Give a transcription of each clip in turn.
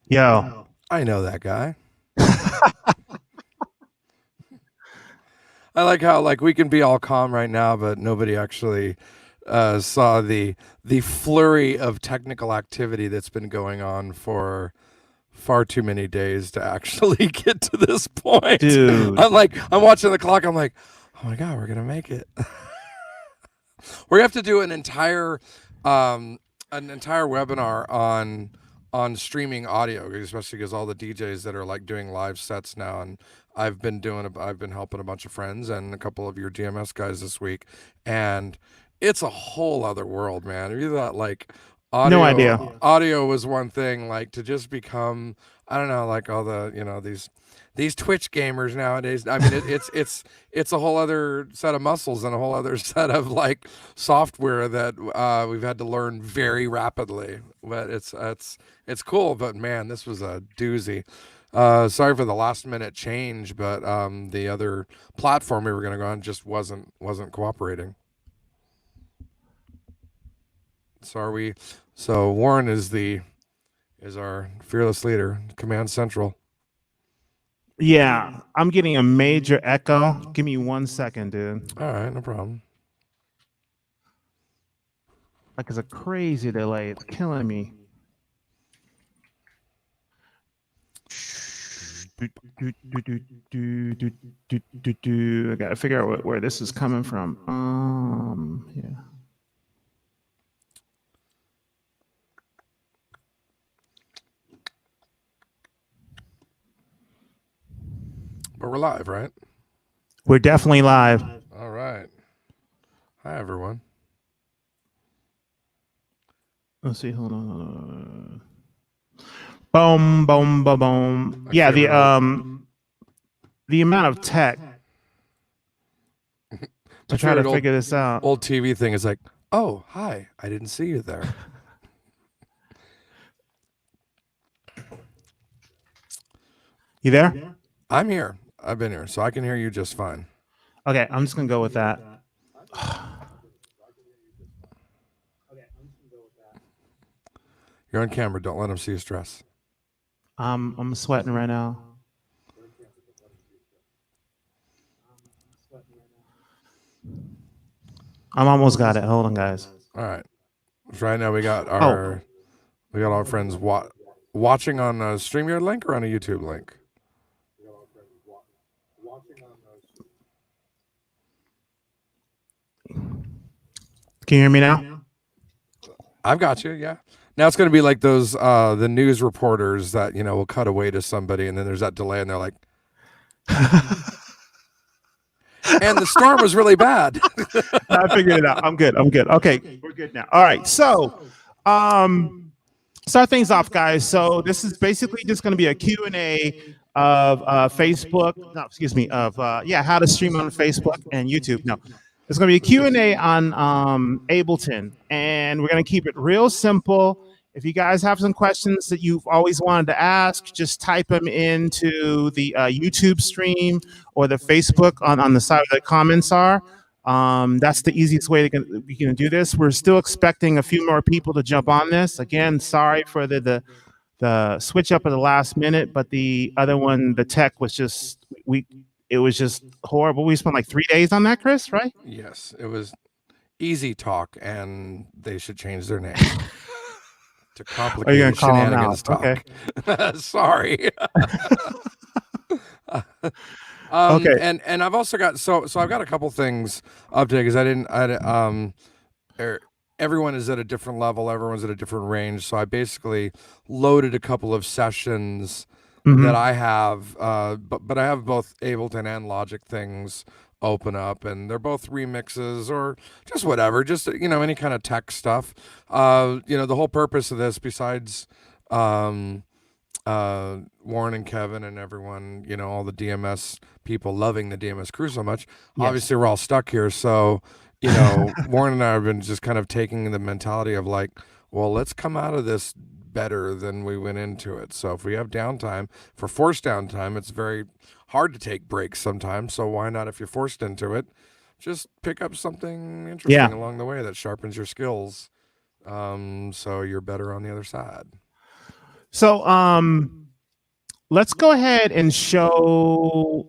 Yo, I know that guy. I like how we can be all calm right now, but nobody actually saw the flurry of technical activity that's been going on for far too many days to actually get to this point. dude. I'm watching the clock. I'm like, oh my God, we're gonna make it. We're gonna have to do an entire webinar on streaming audio, especially because all the DJs that are doing live sets now, and I've been helping a bunch of friends and a couple of your DMS guys this week, and it's a whole other world, man. If you thought audio, No idea. Audio was one thing, to just become, I don't know, all the these Twitch gamers nowadays. I mean, it's a whole other set of muscles and a whole other set of software that we've had to learn very rapidly. But it's cool. But man, this was a doozy. Sorry for the last minute change, but the other platform we were going to go on just wasn't cooperating. So Warren is our fearless leader, Command Central. Yeah, I'm getting a major echo. Give me 1 second, dude. All right, no problem. It's a crazy delay. It's killing me. I gotta figure out where this is coming from. Yeah. But we're live, right? We're definitely live. All right. Hi, everyone. Let's see. Hold on. Boom, boom, boom, boom. Yeah, the amount of tech to try to figure this out. Old TV thing is oh, hi, I didn't see you there. You there? I'm here. I've been here, so I can hear you just fine. Okay, I'm just gonna go with that. You're on camera. Don't let them see you stress. I'm sweating right now. I'm almost got it. Hold on, guys. All right. So right now we got our friends watching on a StreamYard link or on a YouTube link. Can you hear me now? I've got you. Yeah. Now it's going to be like those the news reporters that will cut away to somebody and then there's that delay and they're like, and the storm was really bad. I figured it out. I'm good. Okay, we're good now. All right. So, start things off, guys. So this is basically just going to be a Q&A of Facebook. No, excuse me. Of how to stream on Facebook and YouTube. No, There's going to be a Q&A on Ableton, and we're going to keep it real simple. If you guys have some questions that you've always wanted to ask, just type them into the YouTube stream or the Facebook on the side where the comments are. That's the easiest way we can do this. We're still expecting a few more people to jump on this. Again, sorry for the switch up at the last minute, but the other one, the tech was just it was just horrible. We spent like 3 days on that, Chris, right? Yes, it was Easy Talk, and they should change their name to Complicated Shenanigans Talk. Okay. Sorry. Okay. And I've also got so I've got a couple things up today because everyone is at a different level, everyone's at a different range. So I basically loaded a couple of sessions that I have, but I have both Ableton and Logic things open up, and they're both remixes or just whatever, just any kind of tech stuff. The whole purpose of this, besides Warren and Kevin and everyone, all the DMS people loving the DMS crew so much, obviously we're all stuck here. So, Warren and I have been just kind of taking the mentality of like, well, let's come out of this better than we went into it. So if we have downtime, for forced downtime, it's very hard to take breaks sometimes. So why not, if you're forced into it, just pick up something interesting along the way that sharpens your skills. So you're better on the other side. So let's go ahead and show,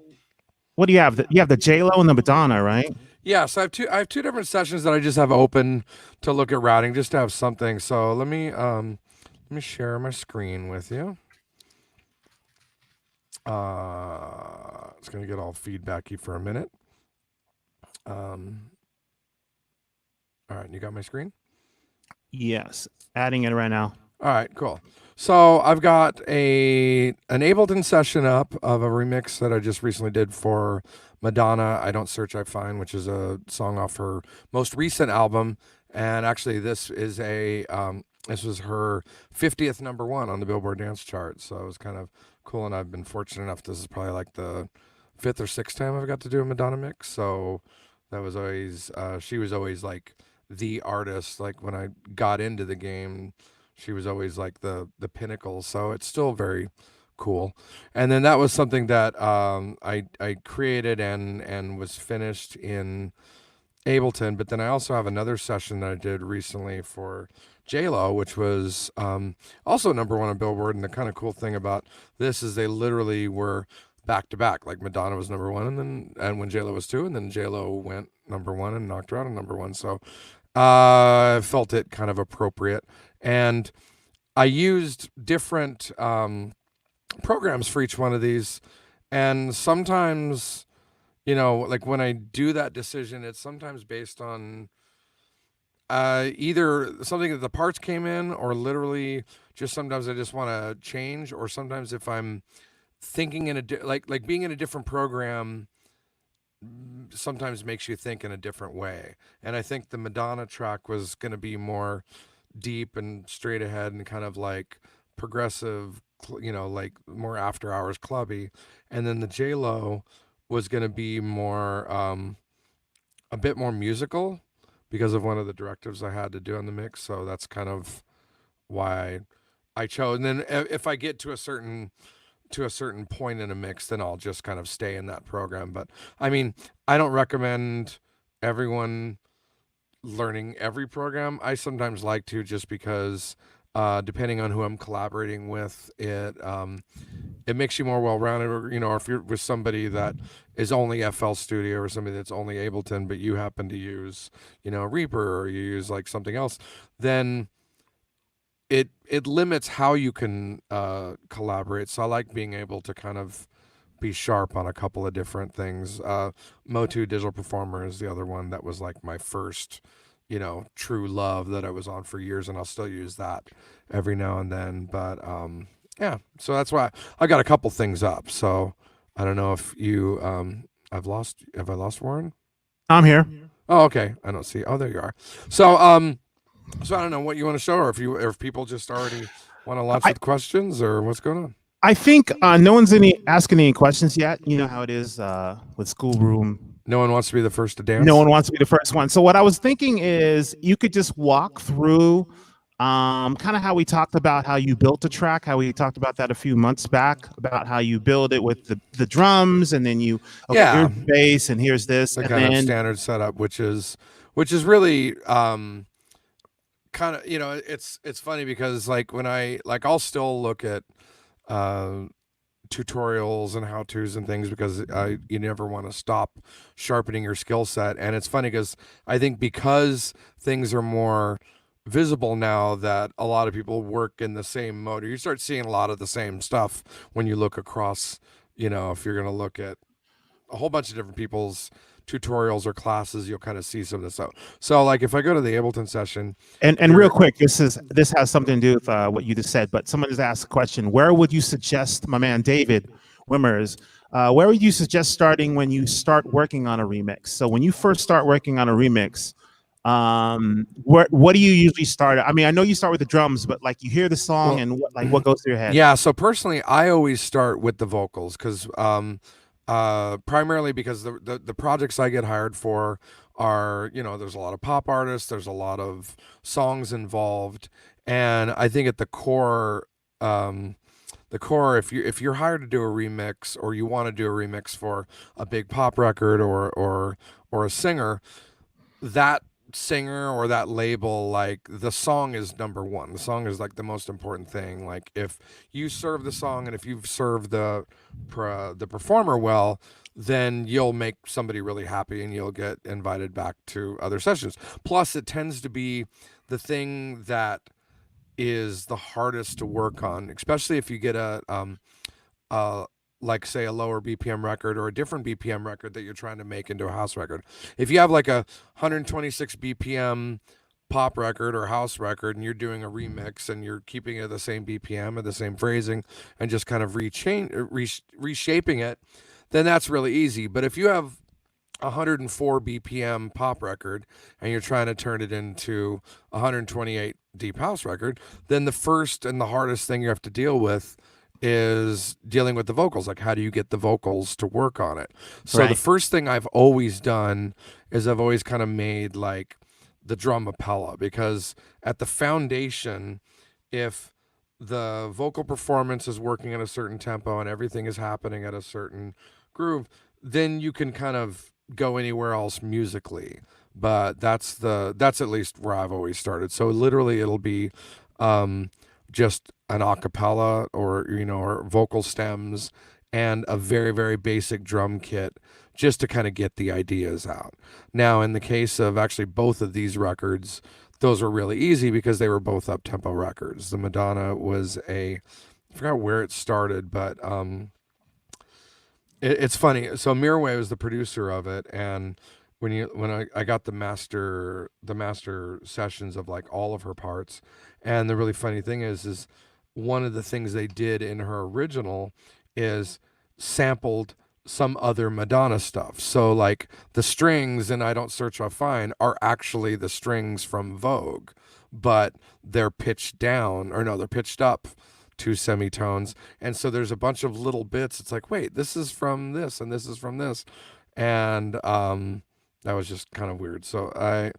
what do you have? You have the J-Lo and the Madonna, right? Yeah, so I have two different sessions that I just have open to look at routing, just to have something. So let me share my screen with you. It's gonna get all feedbacky for a minute. All right, you got my screen? Yes, adding it right now. All right, cool. So I've got an Ableton session up of a remix that I just recently did for Madonna, I Don't Search, I Find, which is a song off her most recent album. And actually this is this was her 50th #1 on the Billboard dance chart. So it was kind of cool. And I've been fortunate enough, this is probably like the 5th or 6th time I've got to do a Madonna mix. So that was always, she was always like the artist. Like when I got into the game, she was always like the pinnacle. So it's still very cool. And then that was something that I created and was finished in Ableton. But then I also have another session that I did recently for J-Lo, which was also #1 on Billboard. And the kind of cool thing about this is they literally were back to back. Like Madonna was #1, and when J-Lo was 2, and then J-Lo went #1 and knocked her out on #1. So I felt it kind of appropriate. And I used different programs for each one of these. And sometimes, like when I do that decision, it's sometimes based on either something that the parts came in, or literally just sometimes I just want to change, or sometimes if I'm thinking in like being in a different program sometimes makes you think in a different way. And I think the Madonna track was going to be more deep and straight ahead and kind of like progressive, like more after hours clubby. And then the J-Lo was going to be more a bit more musical because of one of the directives I had to do on the mix. So that's kind of why I chose. And then if I get to a certain point in a mix, then I'll just kind of stay in that program. But I mean, I don't recommend everyone learning every program. I sometimes like to, just because depending on who I'm collaborating with, it makes you more well-rounded. Or if you're with somebody that is only FL Studio, or somebody that's only Ableton, but you happen to use Reaper, or you use like something else, then it limits how you can collaborate. So I like being able to kind of be sharp on a couple of different things. Motu Digital Performer is the other one that was like my first, true love that I was on for years, and I'll still use that every now and then. But yeah, so that's why I got a couple things up. So I don't know if you have I lost Warren? I'm here. Oh, okay. I don't see. Oh, there you are. So so I don't know what you want to show, or if people just already want to launch with questions, or what's going on. I think no one's asking any questions yet. You know how it is with schoolroom No one wants to be the first to dance. No one wants to be the first one. So what I was thinking is you could just walk through kind of how we talked about how you built a track, how we talked about that a few months back, about how you build it with the drums, and then you here's bass and here's this, the and kind then of standard setup, which is really kind of, you know, it's funny because like when I'll still look at tutorials and how-tos and things because you never want to stop sharpening your skill set. And it's funny because I think because things are more visible now that a lot of people work in the same mode, you start seeing a lot of the same stuff when you look across, you know, if you're going to look at a whole bunch of different people's tutorials or classes, you'll kind of see some of this out. So like if I go to the Ableton session and real quick, this has something to do with what you just said, but someone has asked a question. Where would you suggest, my man David Wimmers, where would you suggest starting when you start working on a remix? So when you first start working on a remix, what do you usually start? I mean, I know you start with the drums, but like you hear the song and what goes through your head? Yeah, so personally I always start with the vocals because primarily because the projects I get hired for are, you know, there's a lot of pop artists, there's a lot of songs involved, and I think at the core, if you're hired to do a remix or you want to do a remix for a big pop record or a singer, that singer or that label, like the song is number one. The song is like the most important thing. Like if you serve the song and if you've served the performer well, then you'll make somebody really happy and you'll get invited back to other sessions. Plus it tends to be the thing that is the hardest to work on, especially if you get a like say a lower BPM record or a different BPM record that you're trying to make into a house record. If you have like a 126 BPM pop record or house record and you're doing a remix and you're keeping it the same BPM or the same phrasing and just kind of reshaping it, then that's really easy. But if you have 104 BPM pop record and you're trying to turn it into a 128 deep house record, then the first and the hardest thing you have to deal with is dealing with the vocals. Like, how do you get the vocals to work on it? So the first thing I've always done is I've always kind of made like the drum appella, because at the foundation, if the vocal performance is working at a certain tempo and everything is happening at a certain groove, then you can kind of go anywhere else musically. But that's at least where I've always started. So literally it'll be just an acapella or vocal stems and a very, very basic drum kit just to kind of get the ideas out. Now, in the case of actually both of these records, those were really easy because they were both up-tempo records. The Madonna was I forgot where it started, but it's funny. So Mirway was the producer of it, and when I got the master sessions of like all of her parts, and the really funny thing is one of the things they did in her original is sampled some other Madonna stuff. So like the strings in I Don't Search I'll Find are actually the strings from Vogue, but they're pitched down, or no, they're pitched up 2 semitones. And so there's a bunch of little bits. It's like, wait, this is from this and this is from this. And that was just kind of weird. So I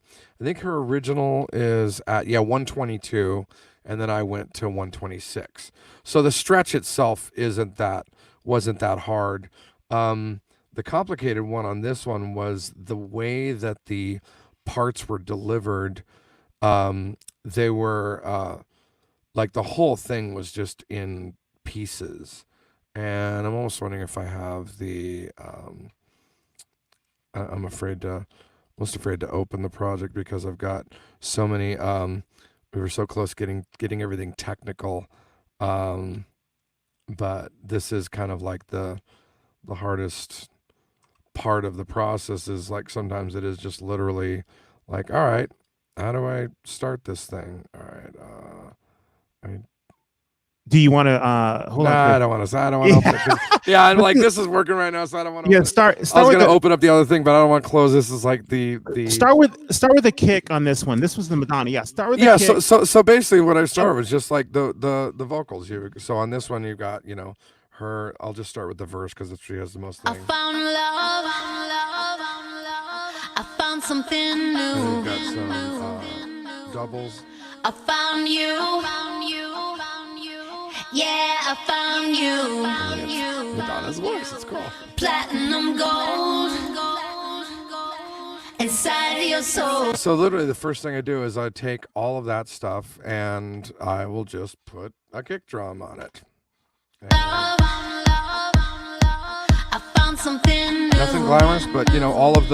think her original is at 122, and then I went to 126. So the stretch itself wasn't that hard. The complicated one on this one was the way that the parts were delivered. They were like the whole thing was just in pieces, and I'm almost wondering if I have the. I'm most afraid to open the project because I've got so many. We were so close getting everything technical, but this is kind of like the hardest part of the process. Is like sometimes it is just literally like, all right, how do I start this thing? All right, do you want to hold on? I don't want to. Open it. Yeah, I'm like, this is working right now, so I don't want to. Yeah, start. I was going to open up the other thing, but I don't want to close. This is like the. Start with the kick on this one. This was the Madonna. Yeah, start with the kick. So basically, what I started was just like the vocals. So on this one, you've got her. I'll just start with the verse because she has the most thing. I found love found something And new. we've got some doubles. I found you. Yeah, I found you. Madonna's voice, it's cool. Platinum gold inside your soul. So literally the first thing I do is I take all of that stuff and I will just put a kick drum on it. I found something new. Nothing glamorous, but you know, all of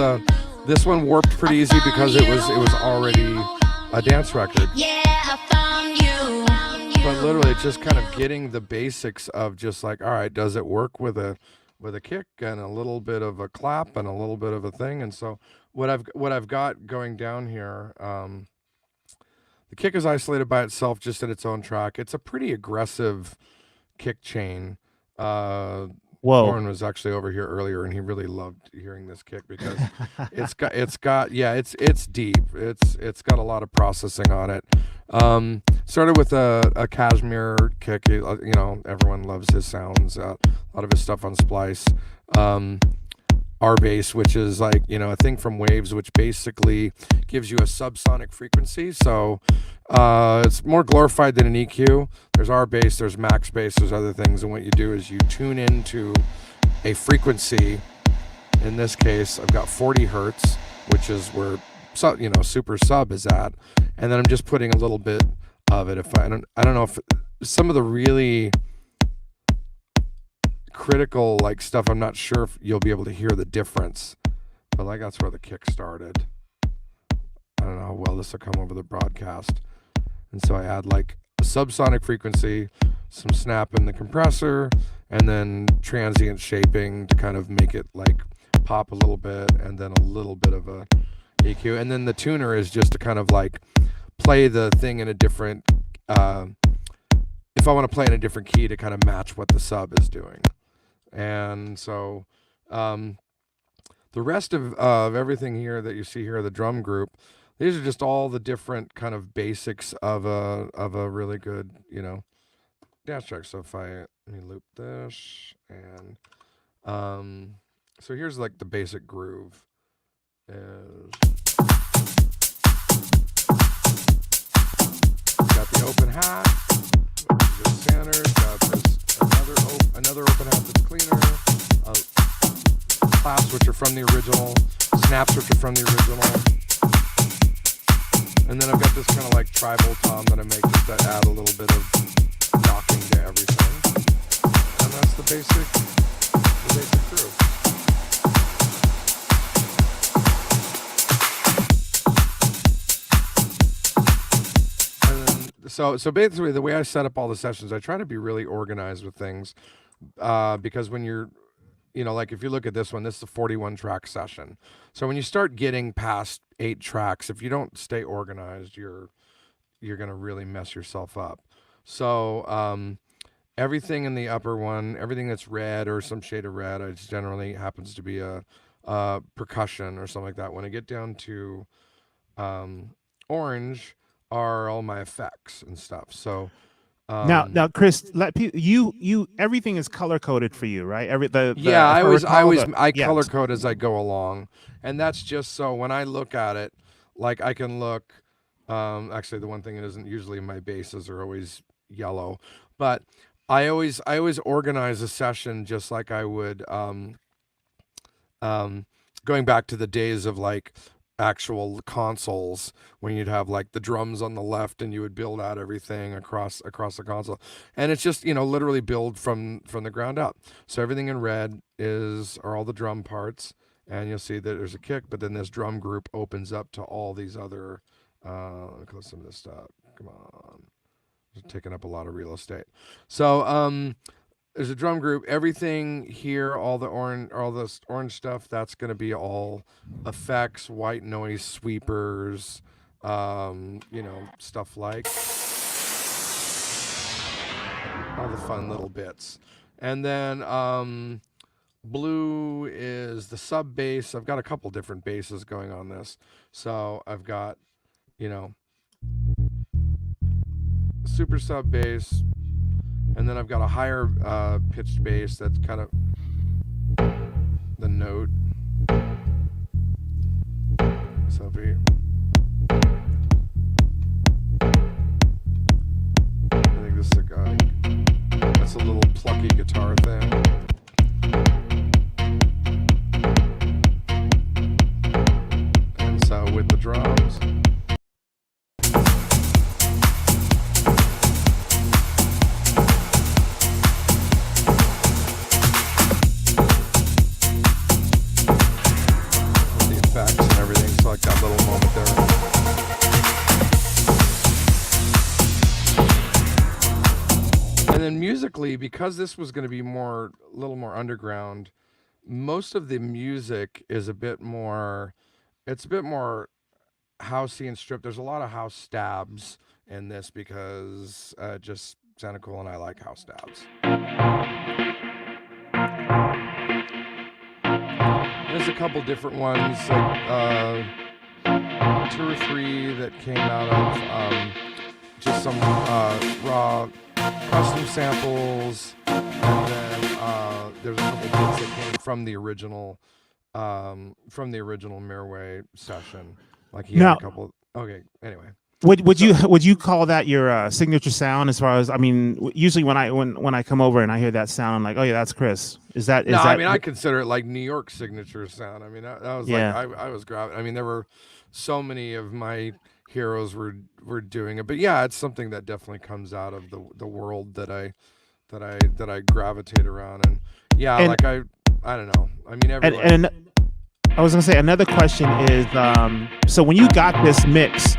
this one warped pretty easy because it was already a dance record. Yeah, I found you. But literally it's just kind of getting the basics of just like, all right, does it work with a kick and a little bit of a clap and a little bit of a thing? And so what I've got going down here, the kick is isolated by itself just in its own track. It's a pretty aggressive kick chain. Warren was actually over here earlier and he really loved hearing this kick because it's got it's deep. It's got a lot of processing on it. Started with a cashmere kick. You know, everyone loves his sounds. A lot of his stuff on Splice. R-bass, which is like, you know, a thing from Waves, which basically gives you a subsonic frequency. So it's more glorified than an EQ. There's R-bass, there's max bass, there's other things. And what you do is you tune into a frequency. In this case, I've got 40 hertz, which is where, super sub is at. And then I'm just putting a little bit of it. I don't know if some of the really critical like stuff, I'm not sure if you'll be able to hear the difference, but like that's where the kick started. I don't know how well this will come over the broadcast. And so I add like a subsonic frequency, some snap in the compressor, and then transient shaping to kind of make it like pop a little bit, and then a little bit of a EQ. And then the tuner is just to kind of like play the thing in a different if I want to play in a different key to kind of match what the sub is doing. And so the rest of everything here that you see here, the drum group, these are just all the different kind of basics of a really good, you know, dance track. So if let me loop this, and so here's like the basic groove is got the open hat, the center, got this another open hat that's cleaner, claps which are from the original, snaps which are from the original, and then I've got this kind of like tribal tom that I make just to add a little bit of knocking to everything, and that's the basic groove. So basically the way I set up all the sessions, I try to be really organized with things, because when you're, you know, like if you look at this one, this is a 41 track session. So when you start getting past 8 tracks, if you don't stay organized, you're going to really mess yourself up. So everything in the upper one, everything that's red or some shade of red, it generally happens to be a percussion or something like that. When I get down to orange are all my effects and stuff. So now, Chris, you everything is color coded for you, right? I color code as I go along, and that's just so when I look at it, like I can look. Actually, the one thing that isn't usually my basses are always yellow, but I always organize a session just like I would. Going back to the days of like actual consoles when you'd have like the drums on the left and you would build out everything across the console, and it's just, you know, literally build from the ground up. So everything in red are all the drum parts, and you'll see that there's a kick, but then this drum group opens up to all these other let me close some of this stuff. Come on, it's taking up a lot of real estate. So there's a drum group. Everything here, all this orange stuff, that's going to be all effects, white noise sweepers, you know, stuff like all the fun little bits. And then blue is the sub bass. I've got a couple different basses going on this. So I've got, you know, super sub bass. And then I've got a higher pitched bass that's kind of the note. So be. I think this is a guy. That's a little plucky guitar thing. And so with the drums. The effects and everything. So like that little moment there. And then musically, because this was going to be a little more underground, most of the music is a bit more, it's a bit more housey and stripped. There's a lot of house stabs in this because it just sounded cool and I like house stabs. There's a couple different ones, like 2 or 3 that came out of just some raw custom samples, and then there's a couple bits that came from the original Mirway session. Like he had a couple. Okay, anyway. Would you call that your signature sound? As far as, I mean, usually when I come over and I hear that sound, I'm like, oh yeah, that's Chris. Is that? I mean, I consider it like New York signature sound. I mean, that was like I was grabbing. I mean, there were so many of my heroes were doing it, but yeah, it's something that definitely comes out of the world that I gravitate around, and yeah, and, like I don't know. I mean, everyone. And I was gonna say another question is, so when you got this mix,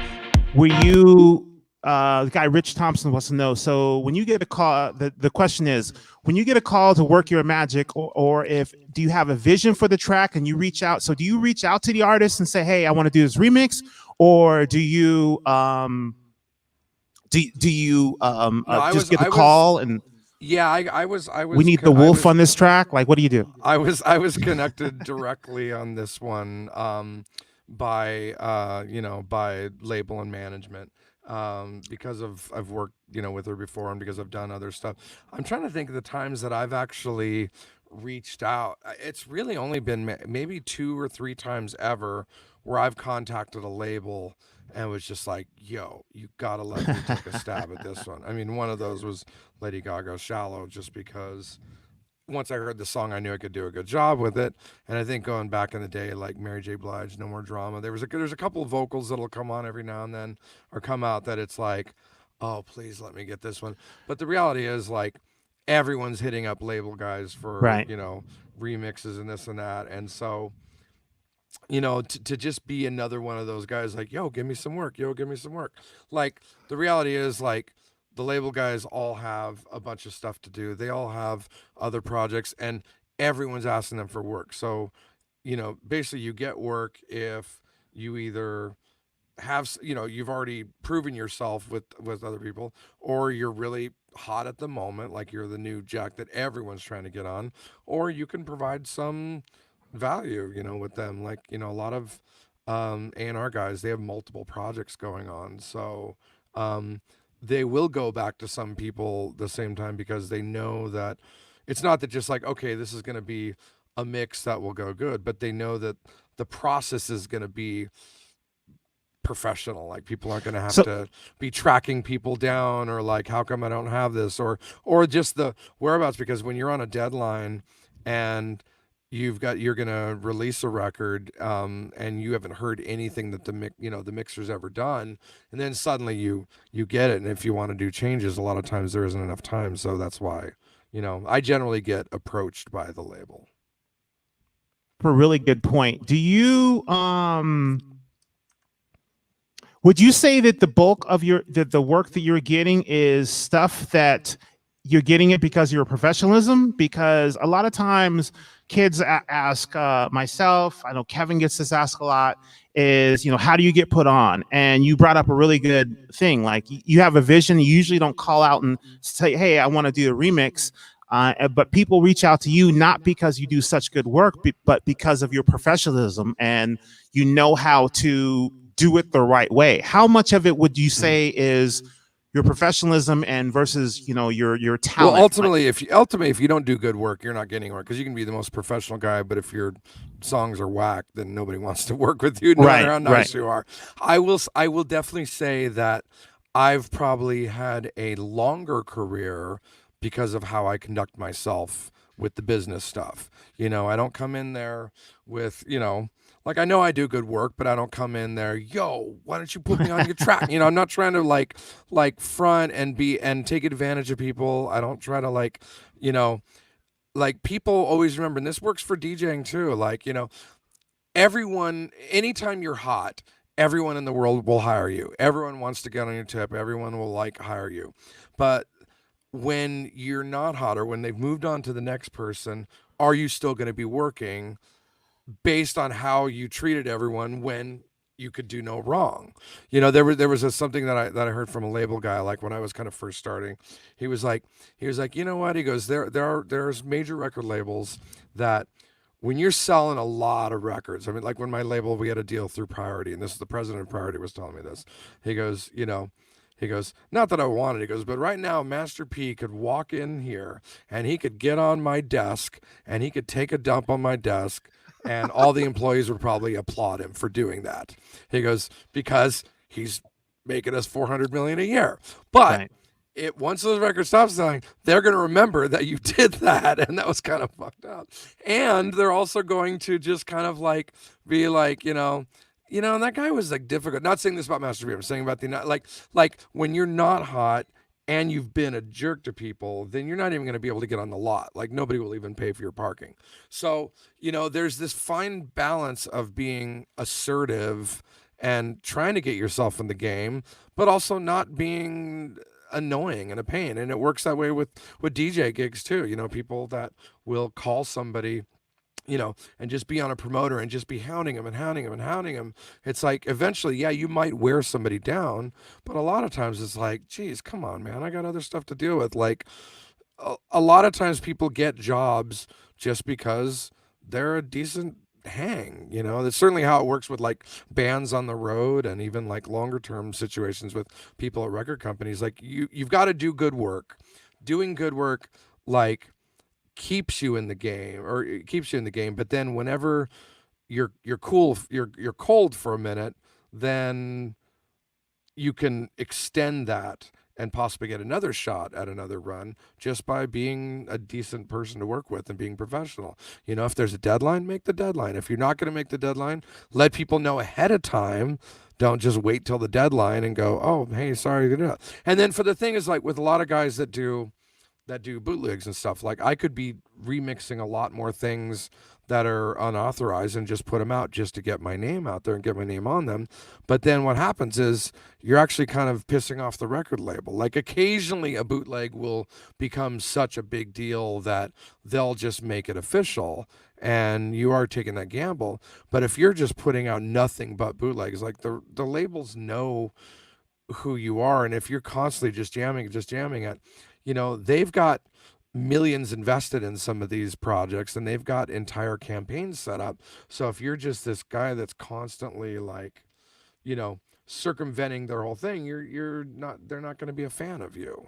were you the guy Rich Thompson wants to know? So when you get a call, the question is, when you get a call to work your magic, or do you have a vision for the track and you reach out? So do you reach out to the artist and say, hey, I want to do this remix, or do you just get the call and? Yeah, I was. We need the wolf on this track. Like, what do you do? I was connected directly on this one by label and management, because I've worked with her before and because I've done other stuff. I'm trying to think of the times that I've actually reached out. It's really only been maybe 2 or 3 times ever where I've contacted a label and was just like, yo, you gotta let me take a stab at this one. I mean, one of those was Lady Gaga's Shallow, just because once I heard the song, I knew I could do a good job with it. And I think going back in the day, like Mary J. Blige, No More Drama, there's a couple of vocals that'll come on every now and then, or come out, that it's like, oh, please let me get this one. But the reality is, like, everyone's hitting up label guys for, remixes and this and that. And so, to just be another one of those guys, like, yo, give me some work. Like, the reality is, like, the label guys all have a bunch of stuff to do. They all have other projects, and everyone's asking them for work. So, basically you get work if you either have, you've already proven yourself with other people, or you're really hot at the moment, like you're the new Jack that everyone's trying to get on, or you can provide some value, with them. Like, a lot of A&R guys, they have multiple projects going on. So, they will go back to some people the same time, because they know that it's not that just like, okay, this is going to be a mix that will go good, but they know that the process is going to be professional. Like, people aren't going to have to be tracking people down, or like, how come I don't have this, or just the whereabouts, because when you're on a deadline and you're going to release a record, and you haven't heard anything that the mixer's ever done, and then suddenly you get it, and if you want to do changes, a lot of times there isn't enough time. So that's why, I generally get approached by the label. For a really good point. Do you would you say that the bulk of the work that you're getting is stuff that you're getting it because of your professionalism? Because a lot of times kids ask myself, I know Kevin gets this asked a lot, is, how do you get put on? And you brought up a really good thing. Like, you have a vision. You usually don't call out and say, hey, I want to do a remix. But people reach out to you not because you do such good work, but because of your professionalism, and you know how to do it the right way. How much of it would you say is your professionalism and versus your talent. Well, ultimately, if you don't do good work, you're not getting anywhere, because you can be the most professional guy, but if your songs are whack, then nobody wants to work with you, no matter how nice you are. I will definitely say that I've probably had a longer career because of how I conduct myself with the business stuff. I don't come in there with, like, I know I do good work, but I don't come in there, yo, why don't you put me on your track? I'm not trying to like front and take advantage of people. I don't try to like people always remember, and this works for DJing too. Like, everyone, anytime you're hot, everyone in the world will hire you. Everyone wants to get on your tip. Everyone will hire you. But when you're not hot, or when they've moved on to the next person, are you still going to be working based on how you treated everyone when you could do no wrong? There was something that I heard from a label guy, like when I was kind of first starting. He was like, you know what? He goes, there's major record labels that when you're selling a lot of records, I mean, like when my label, we had a deal through Priority, and this is the president of Priority was telling me this. He goes, not that I wanted, he goes, but right now Master P could walk in here and he could get on my desk and he could take a dump on my desk, and all the employees would probably applaud him for doing that. He goes, because he's making us $400 million a year. But once those records stop selling, they're going to remember that you did that, and that was kind of fucked up. And they're also going to just kind of like be like, and that guy was like difficult. Not saying this about Master P. I'm saying about like when you're not hot and you've been a jerk to people, then you're not even going to be able to get on the lot. Like, nobody will even pay for your parking. So, there's this fine balance of being assertive and trying to get yourself in the game, but also not being annoying and a pain. And it works that way with DJ gigs too. People that will call somebody, and just be on a promoter and just be hounding him. It's like, eventually, yeah, you might wear somebody down, but a lot of times it's like, geez, come on, man, I got other stuff to deal with. Like, a lot of times people get jobs just because they're a decent hang. That's certainly how it works with like bands on the road, and even like longer term situations with people at record companies. Like, you've got to do good work. Doing good work, like, keeps you in the game, but then whenever you're cold for a minute, then you can extend that and possibly get another shot at another run just by being a decent person to work with and being professional. If there's a deadline, make the deadline. If you're not going to make the deadline, let people know ahead of time. Don't just wait till the deadline and go, oh, hey, sorry. And then for the thing is, like with a lot of guys that do bootlegs and stuff, like I could be remixing a lot more things that are unauthorized and just put them out just to get my name out there and get my name on them. But then what happens is you're actually kind of pissing off the record label. Like, occasionally a bootleg will become such a big deal that they'll just make it official, and you are taking that gamble. But if you're just putting out nothing but bootlegs, like the labels know who you are, and if you're constantly just jamming it, they've got millions invested in some of these projects, and they've got entire campaigns set up. So if you're just this guy that's constantly like, circumventing their whole thing, they're not going to be a fan of you.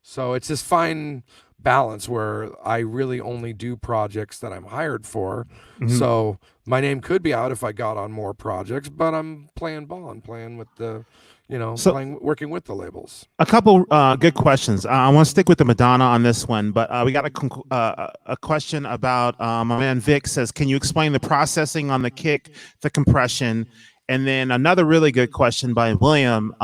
So it's this fine balance where I really only do projects that I'm hired for. Mm-hmm. So my name could be out if I got on more projects, but I'm playing ball and playing with the working with the labels. A couple good questions. I want to stick with the Madonna on this one, but we got a question about my man Vic says, can you explain the processing on the kick, the compression? And then another really good question by William,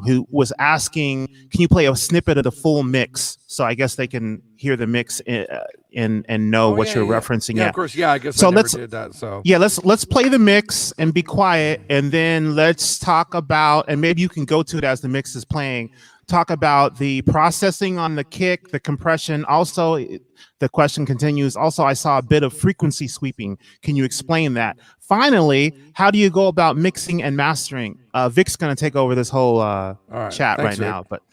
who was asking, can you play a snippet of the full mix? So I guess they can hear the mix and know what you're referencing. Yeah, of course. Yeah, I guess so. I never did that. So yeah, let's play the mix and be quiet, and then let's talk about, and maybe you can go to it as the mix is playing. Talk about the processing on the kick, the compression. Also, the question continues. Also, I saw a bit of frequency sweeping. Can you explain that? Finally, how do you go about mixing and mastering? Vic's going to take over this whole chat right now. But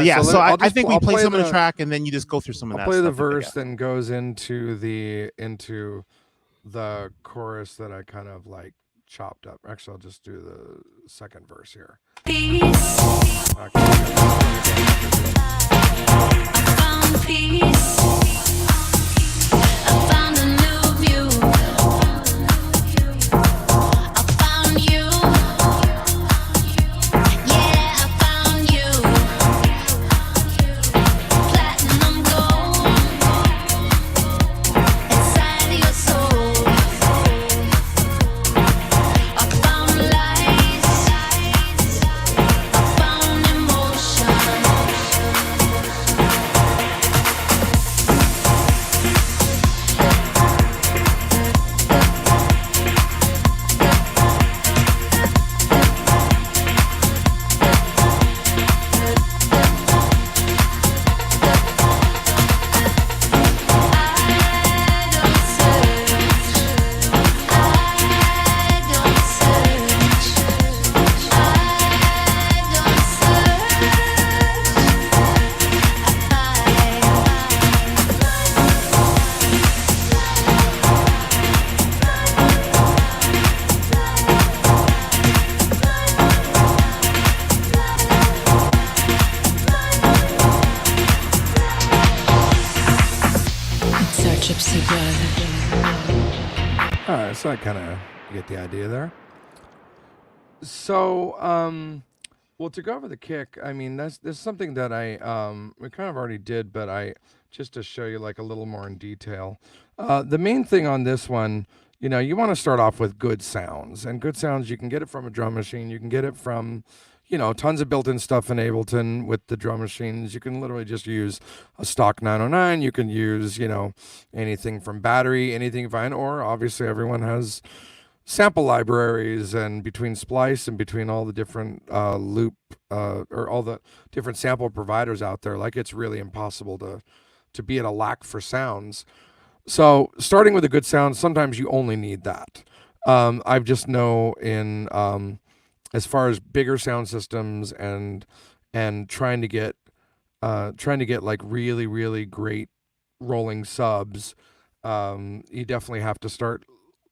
yeah, so I think we play some of the track, and then you just go through some of that. I'll play the verse, then goes into the chorus that I kind of like chopped up. Actually, I'll just do the second verse here. Peace. Okay. All right, so I kind of get the idea there. So, well, to go over the kick, I mean, that's something that we kind of already did, but just to show you like a little more in detail. The main thing on this one, you want to start off with good sounds, and good sounds, you can get it from a drum machine. You can get it from, tons of built-in stuff in Ableton with the drum machines. You can literally just use a stock 909. You can use, anything from battery, anything fine, or obviously everyone has sample libraries, and between Splice and between all the different loop or all the different sample providers out there, like it's really impossible to be at a lack for sounds. So starting with a good sound, sometimes you only need that. I just know in as far as bigger sound systems and trying to get like really, really great rolling subs, you definitely have to start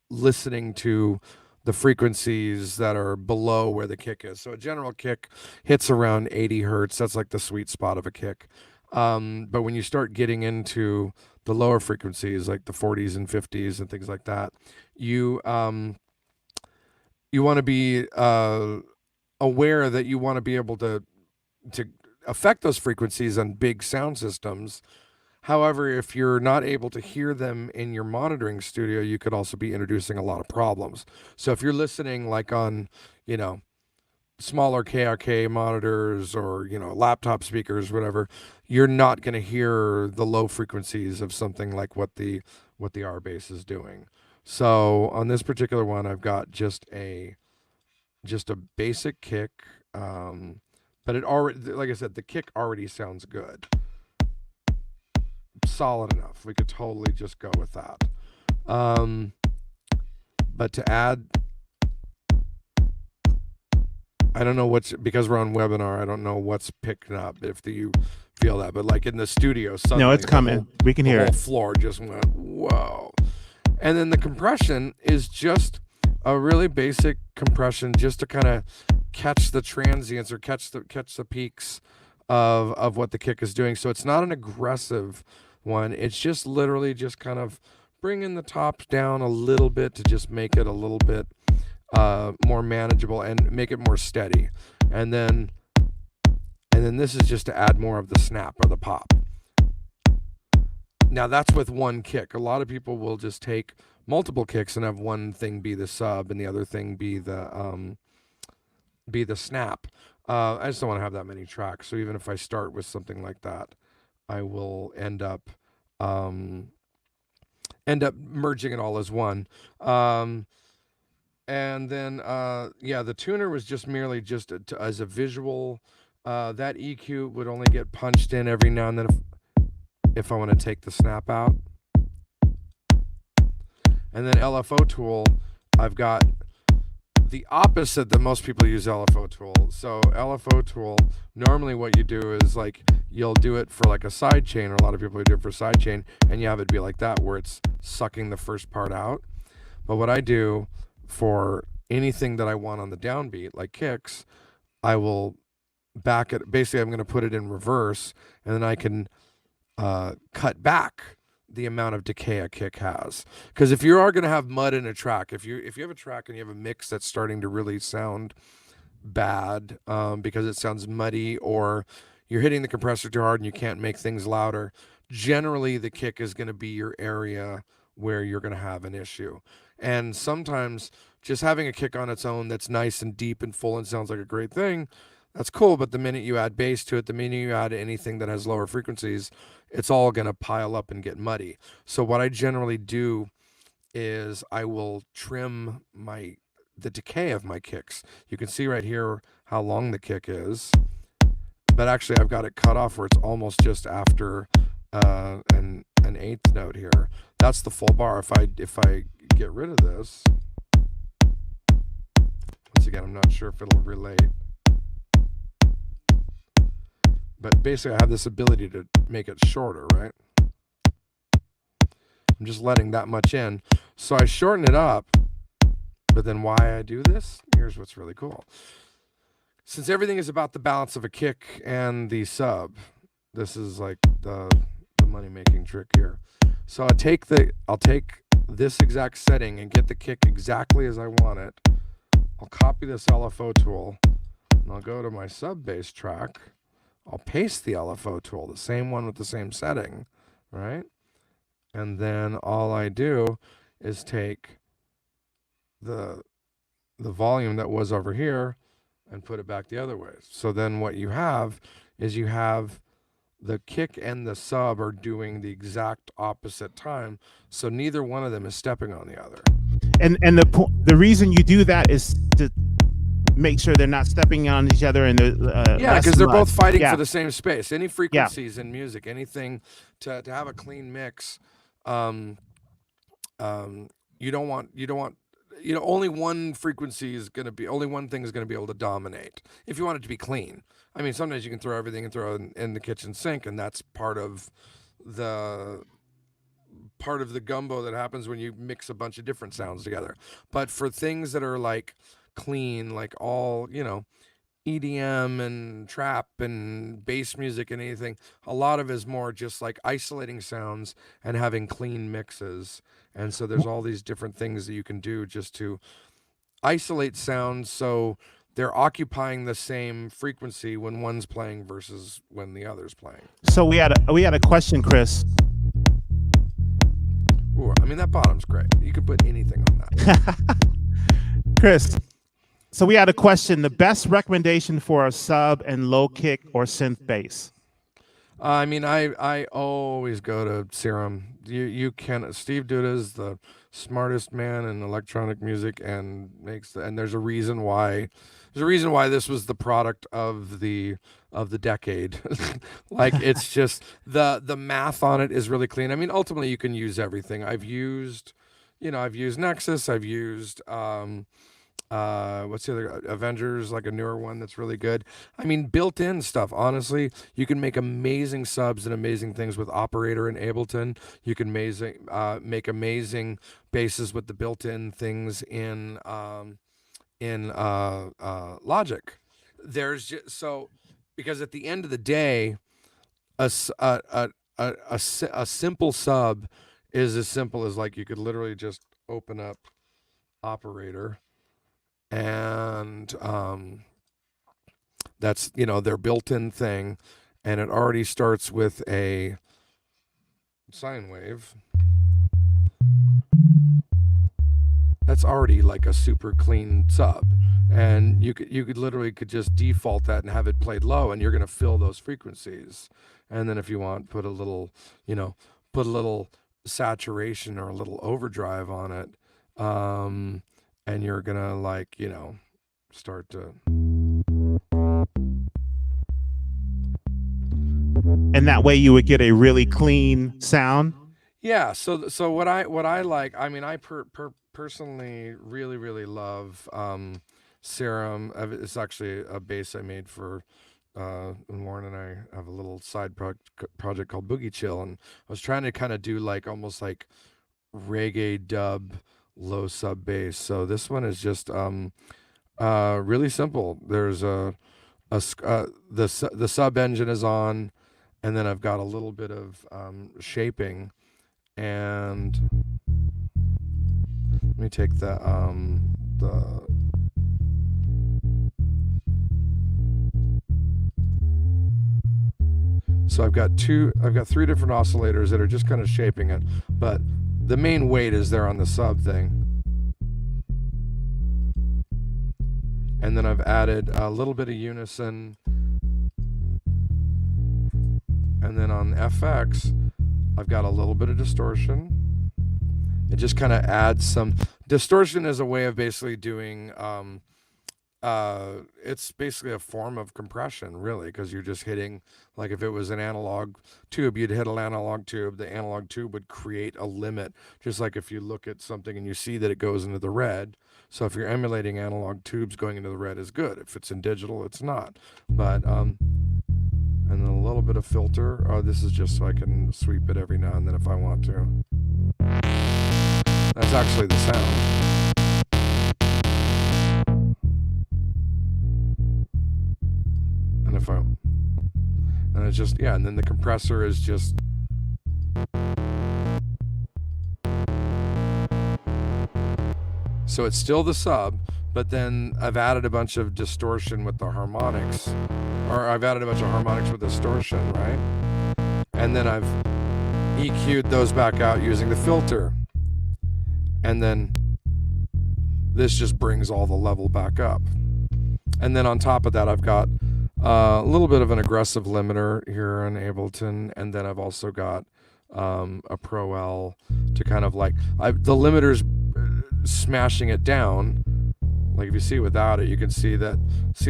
listening to the frequencies that are below where the kick is. So a general kick hits around 80 hertz. That's like the sweet spot of a kick. But when you start getting into the lower frequencies, like the 40s and 50s and things like that, you want to be aware that you want to be able to affect those frequencies on big sound systems. However, if you're not able to hear them in your monitoring studio, you could also be introducing a lot of problems. So if you're listening like on, smaller KRK monitors or, laptop speakers, whatever, you're not going to hear the low frequencies of something like what the R bass is doing. So on this particular one, I've got just a basic kick, but it already, like I said, the kick already sounds good. Solid enough. We could totally just go with that. But to add, I don't know because we're on webinar, I don't know what's picking up if you feel that, but like in the studio, suddenly no, it's coming. We can hear the whole it. Floor just went, whoa. And then the compression is just a really basic compression just to kind of catch the transients or catch the peaks of what the kick is doing. So it's not an aggressive one. It's just literally just kind of bringing the top down a little bit to just make it a little bit more manageable and make it more steady. And then this is just to add more of the snap or the pop. Now that's with one kick. A lot of people will just take multiple kicks and have one thing be the sub and the other thing be the snap. I just don't want to have that many tracks. So even if I start with something like that, I will end up merging it all as one. And then the tuner was just merely just as a visual. That EQ would only get punched in every now and then if I want to take the snap out. And then LFO tool, I've got the opposite that most people use LFO tool. So LFO tool, normally what you do is like you'll do it for like a side chain, or a lot of people do it for side chain, and you have it be like that where it's sucking the first part out. But what I do for anything that I want on the downbeat, like kicks, I will back it. Basically, I'm going to put it in reverse, and then I can cut back the amount of decay a kick has. Because if you are going to have mud in a track, if you have a track and you have a mix that's starting to really sound bad because it sounds muddy, or you're hitting the compressor too hard and you can't make things louder, generally the kick is going to be your area where you're going to have an issue. And sometimes just having a kick on its own that's nice and deep and full and sounds like a great thing, that's cool. But the minute you add bass to it, the minute you add anything that has lower frequencies, it's all going to pile up and get muddy. So what I generally do is I will trim the decay of my kicks. You can see right here how long the kick is, but actually I've got it cut off where it's almost just after an eighth note here. That's the full bar. If I get rid of this, once again, I'm not sure if it'll relate, but basically I have this ability to make it shorter, right? I'm just letting that much in. So I shorten it up, but then why I do this, here's what's really cool. Since everything is about the balance of a kick and the sub, this is like the money-making trick here. So I'll take this exact setting and get the kick exactly as I want it. I'll copy this LFO tool, and I'll go to my sub bass track. I'll paste the LFO tool, the same one with the same setting, right? And then all I do is take the volume that was over here and put it back the other way. So then what you have is you have the kick and the sub are doing the exact opposite time, so neither one of them is stepping on the other. And the reason you do that is to make sure they're not stepping on each other, and yeah, because they're both fighting for the same space. Any frequencies in music, anything to have a clean mix, you don't want only one frequency is going to be, only one thing is going to be able to dominate if you want it to be clean. I mean, sometimes you can throw everything and throw it in the kitchen sink, and that's part of the gumbo that happens when you mix a bunch of different sounds together. But for things that are like clean, like all, EDM and trap and bass music and anything, a lot of it is more just like isolating sounds and having clean mixes. And so there's all these different things that you can do just to isolate sounds so they're occupying the same frequency when one's playing versus when the other's playing. So we had a question, Chris. Ooh, I mean, that bottom's great. You could put anything on that. Chris, so we had a question. The best recommendation for a sub and low kick or synth bass? I mean, I always go to Serum. You can. Steve Duda is the smartest man in electronic music, and there's a reason why. There's a reason why this was the product of the decade. Like, it's just the math on it is really clean. I mean, ultimately you can use everything. I've used Nexus. I've used what's the other, Avengers, like a newer one that's really good. I mean, built-in stuff, honestly, you can make amazing subs and amazing things with Operator and Ableton. You can make amazing basses with the built-in things in Logic. There's just, so, because at the end of the day, a simple sub is as simple as, like, you could literally just open up Operator, and that's, their built-in thing, and it already starts with a sine wave. That's already like a super clean sub, and you could literally just default that and have it played low, and you're going to fill those frequencies. And then if you want, put a little saturation or a little overdrive on it, and you're gonna start to. And that way you would get a really clean sound. Yeah. So what I like, I mean, I personally really love Serum. It's actually a bass I made for Warren, and I have a little side project called Boogie Chill, and I was trying to kind of do like almost like reggae dub low sub bass. So this one is just really simple. There's the sub engine is on, and then I've got a little bit of shaping, and let me take the so I've got three different oscillators that are just kind of shaping it, but the main weight is there on the sub thing. And then I've added a little bit of unison. And then on FX, I've got a little bit of distortion. It just kind of adds some distortion as a way of basically doing it's basically a form of compression, really, because you're just hitting, like if it was an analog tube, you'd hit an analog tube, the analog tube would create a limit, just like if you look at something and you see that it goes into the red. So if you're emulating analog tubes, going into the red is good. If it's in digital, it's not. But and then a little bit of filter. Oh, this is just so I can sweep it every now and then if I want to. That's actually the sound. And it's just, yeah, and then the compressor is just So it's still the sub, but then I've added a bunch of distortion with the harmonics, or I've added a bunch of harmonics with distortion, right? And then I've EQ'd those back out using the filter. And then this just brings all the level back up. And then on top of that, I've got a little bit of an aggressive limiter here in Ableton, and then I've also got a Pro L to kind of like, the limiter's smashing it down. Like if you see without it, you can see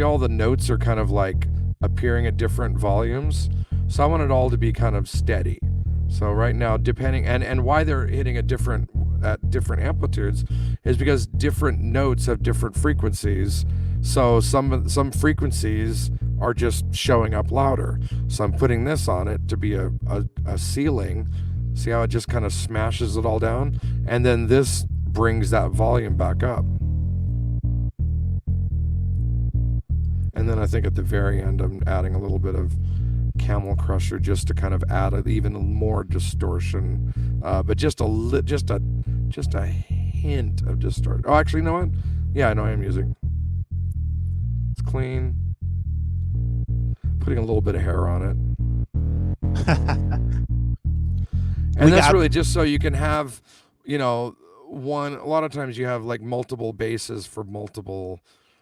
all the notes are kind of like appearing at different volumes. So I want it all to be kind of steady. So right now, depending, and why they're hitting at different amplitudes is because different notes have different frequencies. So some frequencies are just showing up louder. So I'm putting this on it to be a ceiling. See how it just kind of smashes it all down? And then this brings that volume back up. And then I think at the very end, I'm adding a little bit of Camel Crusher just to kind of add even more distortion, but just a hint of distortion. Oh, actually, you know what? Yeah, I know I am using. It's clean. Putting a little bit of hair on it. And that's really just so you can have, a lot of times you have like multiple basses for multiple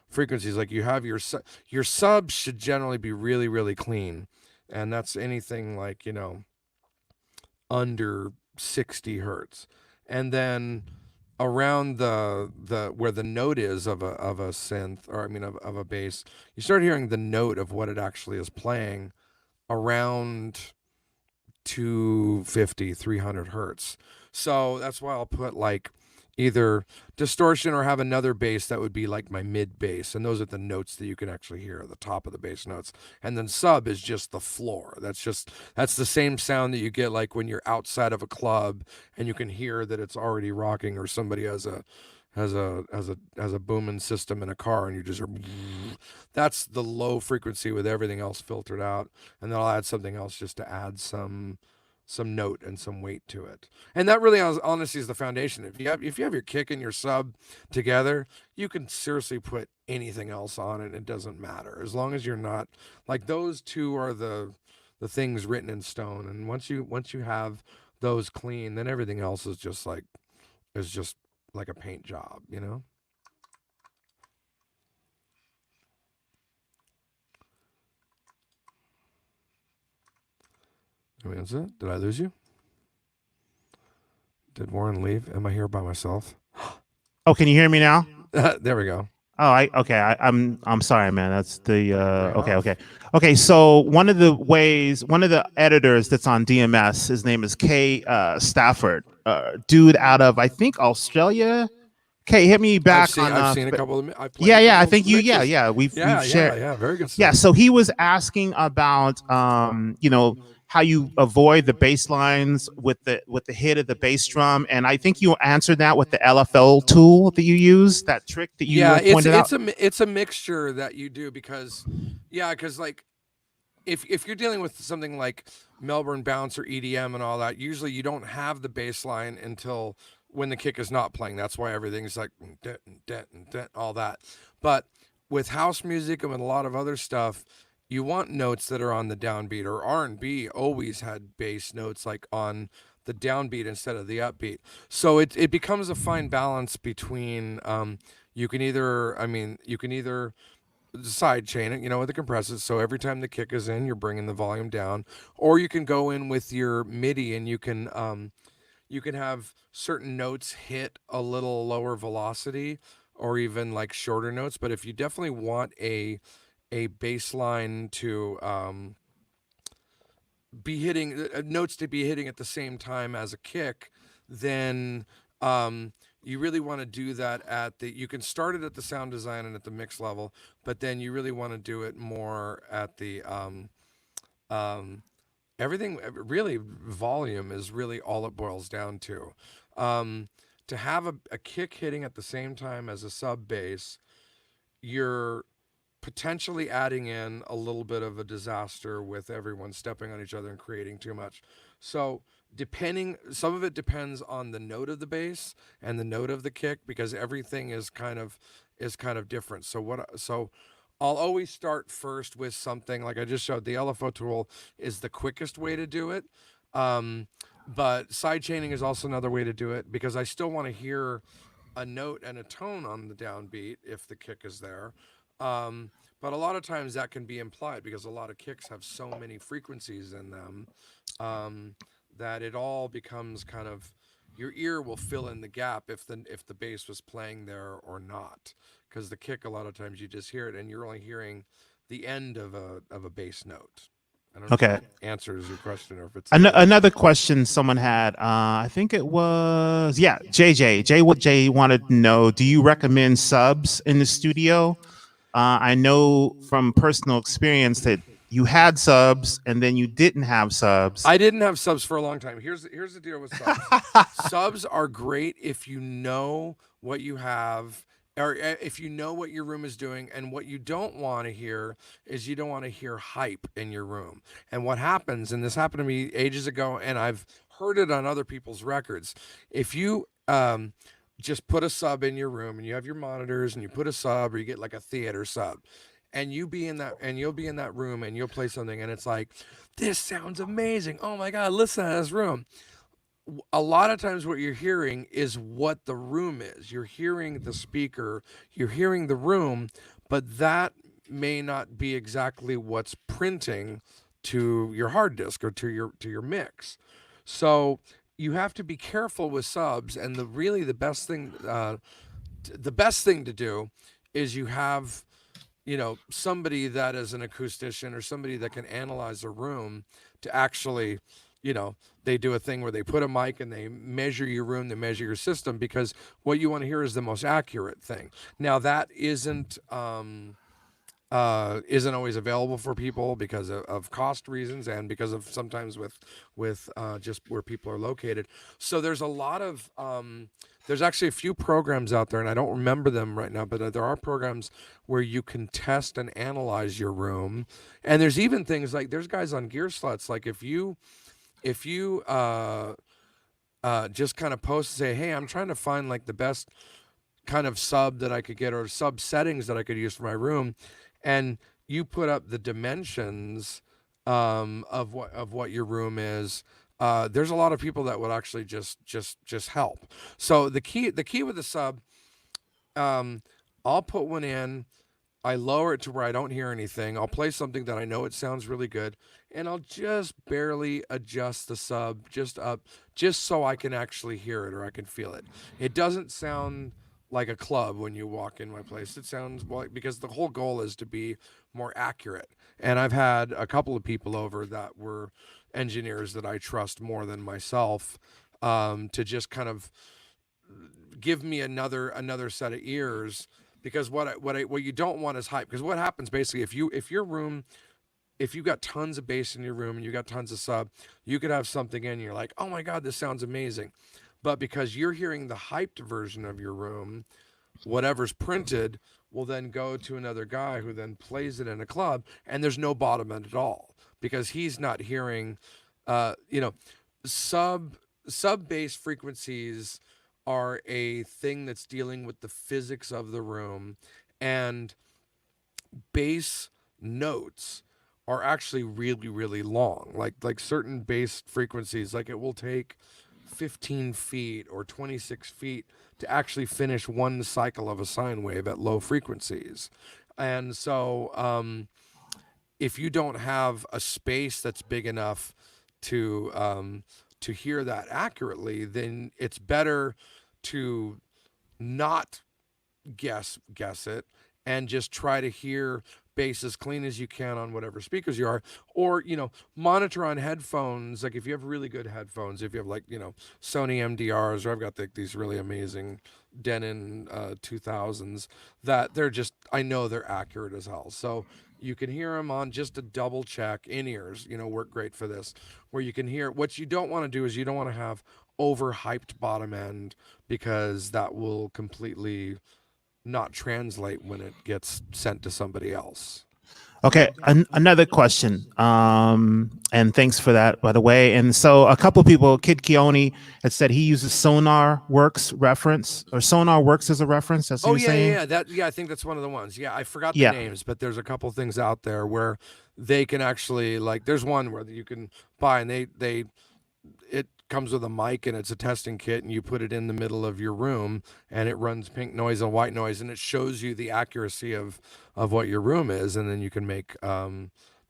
frequencies. Like you have your subs should generally be really, really clean. And that's anything like, under 60 hertz. And then around the where the note is of a synth, or of a bass, you start hearing the note of what it actually is playing around 250, 300 hertz. So that's why I'll put like either distortion or have another bass that would be like my mid bass, and those are the notes that you can actually hear, the top of the bass notes. And then sub is just the floor. That's the same sound that you get like when you're outside of a club and you can hear that it's already rocking, or somebody has a booming system in a car and you just are, that's the low frequency with everything else filtered out. And then I'll add something else just to add some note and some weight to it. And that really honestly is the foundation. If you have your kick and your sub together, you can seriously put anything else on it. It doesn't matter, as long as you're not like, those two are the things written in stone. And once you have those clean, then everything else is just like a paint job, That's it. Did I lose you? Did Warren leave? Am I here by myself? Oh, can you hear me now? There we go. Oh, I'm sorry, man. That's the okay. So one of the editors that's on DMS, his name is Kay Stafford, dude out of, I think, Australia. Kay, hit me back. I've seen a couple of. I think you. We've shared. Yeah, very good stuff. Yeah, so he was asking about how you avoid the bass lines with the hit of the bass drum, and I think you answered that with the LFO tool that you use, that trick that you pointed out. It's a mixture that you do, because like if you're dealing with something like Melbourne bounce or EDM and all that, usually you don't have the bass line until when the kick is not playing. That's why everything's like all that. But with house music and with a lot of other stuff, you want notes that are on the downbeat, or R&B always had bass notes like on the downbeat instead of the upbeat. So it becomes a fine balance between you can either side chain it, with the compressors. So every time the kick is in, you're bringing the volume down, or you can go in with your MIDI and you can have certain notes hit a little lower velocity, or even like shorter notes. But if you definitely want a bass line to be hitting notes to be hitting at the same time as a kick, then you really want to do that you can start it at the sound design and at the mix level, but then you really want to do it more at the everything. Really, volume is really all it boils down to. To have a kick hitting at the same time as a sub bass, you're potentially adding in a little bit of a disaster with everyone stepping on each other and creating too much. So some of it depends on the note of the bass and the note of the kick, because everything is kind of different. So I'll always start first with something like I just showed. The LFO tool is the quickest way to do it. But side chaining is also another way to do it, because I still want to hear a note and a tone on the downbeat if the kick is there. But a lot of times that can be implied, because a lot of kicks have so many frequencies in them that it all becomes kind of, your ear will fill in the gap if the bass was playing there or not, because the kick, a lot of times you just hear it and you're only hearing the end of a bass note. I don't know Okay. if that answers your question, or if it's Another question someone had, I think it was, Jay wanted to know, do you recommend subs in the studio? I know from personal experience that you had subs and then you didn't have subs. I didn't have subs for a long time. Here's the deal with subs. Subs are great if you know what you have, or if you know what your room is doing. And what you don't want to hear is, you don't want to hear hype in your room. And what happens, and this happened to me ages ago, and I've heard it on other people's records, if you just put a sub in your room and you have your monitors and you put a sub, or you get like a theater sub, and you'll be in that room and you'll play something and it's like, this sounds amazing, oh my god, listen to this room. A lot of times what you're hearing is what the room is. You're hearing the speaker, you're hearing the room, but that may not be exactly what's printing to your hard disk or to your mix. So you have to be careful with subs, and the best thing to do is you have, somebody that is an acoustician or somebody that can analyze a room to actually, they do a thing where they put a mic and they measure your room, they measure your system, because what you want to hear is the most accurate thing. Now that isn't always available for people because of cost reasons, and because of sometimes with just where people are located. So there's a lot of there's actually a few programs out there, and I don't remember them right now, but there are programs where you can test and analyze your room. And there's even things like, there's guys on Gear Sluts, like if you just kind of post and say, hey, I'm trying to find like the best kind of sub that I could get, or sub settings that I could use for my room, and you put up the dimensions of what your room is, there's a lot of people that would actually just help. So the key with the sub, I'll put one in, I lower it to where I don't hear anything, I'll play something that I know it sounds really good, and I'll just barely adjust the sub just up, just so I can actually hear it or I can feel it. It doesn't sound like a club when you walk in my place. It sounds like, because the whole goal is to be more accurate. And I've had a couple of people over that were engineers that I trust more than myself, to just kind of give me another set of ears, because what you don't want is hype. Because what happens basically, if you've got tons of bass in your room and you got tons of sub, you could have something in and you're like, oh my god, this sounds amazing. But because you're hearing the hyped version of your room, whatever's printed will then go to another guy who then plays it in a club, and there's no bottom end at all, because he's not hearing, sub bass frequencies are a thing that's dealing with the physics of the room, and bass notes are actually really, really long. Like certain bass frequencies, like it will take 15 feet or 26 feet to actually finish one cycle of a sine wave at low frequencies. And so if you don't have a space that's big enough to hear that accurately, then it's better to not guess it and just try to hear bass as clean as you can on whatever speakers you are, or monitor on headphones. Like if you have really good headphones, if you have like Sony MDRs, or I've got these really amazing Denon 2000s that they're just, I know they're accurate as hell, so you can hear them on just a double check. In-ears work great for this, where you can hear. What you don't want to do is you don't want to have overhyped bottom end, because that will completely not translate when it gets sent to somebody else. Okay, another question. And thanks for that, by the way. And so a couple people, Kid Keone had said he uses Sonar Works reference, or Sonar Works as a reference. That's what Oh you're saying? I think that's one of the ones. Yeah, I forgot the Yeah. names, but there's a couple things out there where they can actually, like, there's one where you can buy, and it comes with a mic and it's a testing kit, and you put it in the middle of your room and it runs pink noise and white noise, and it shows you the accuracy of what your room is, and then you can make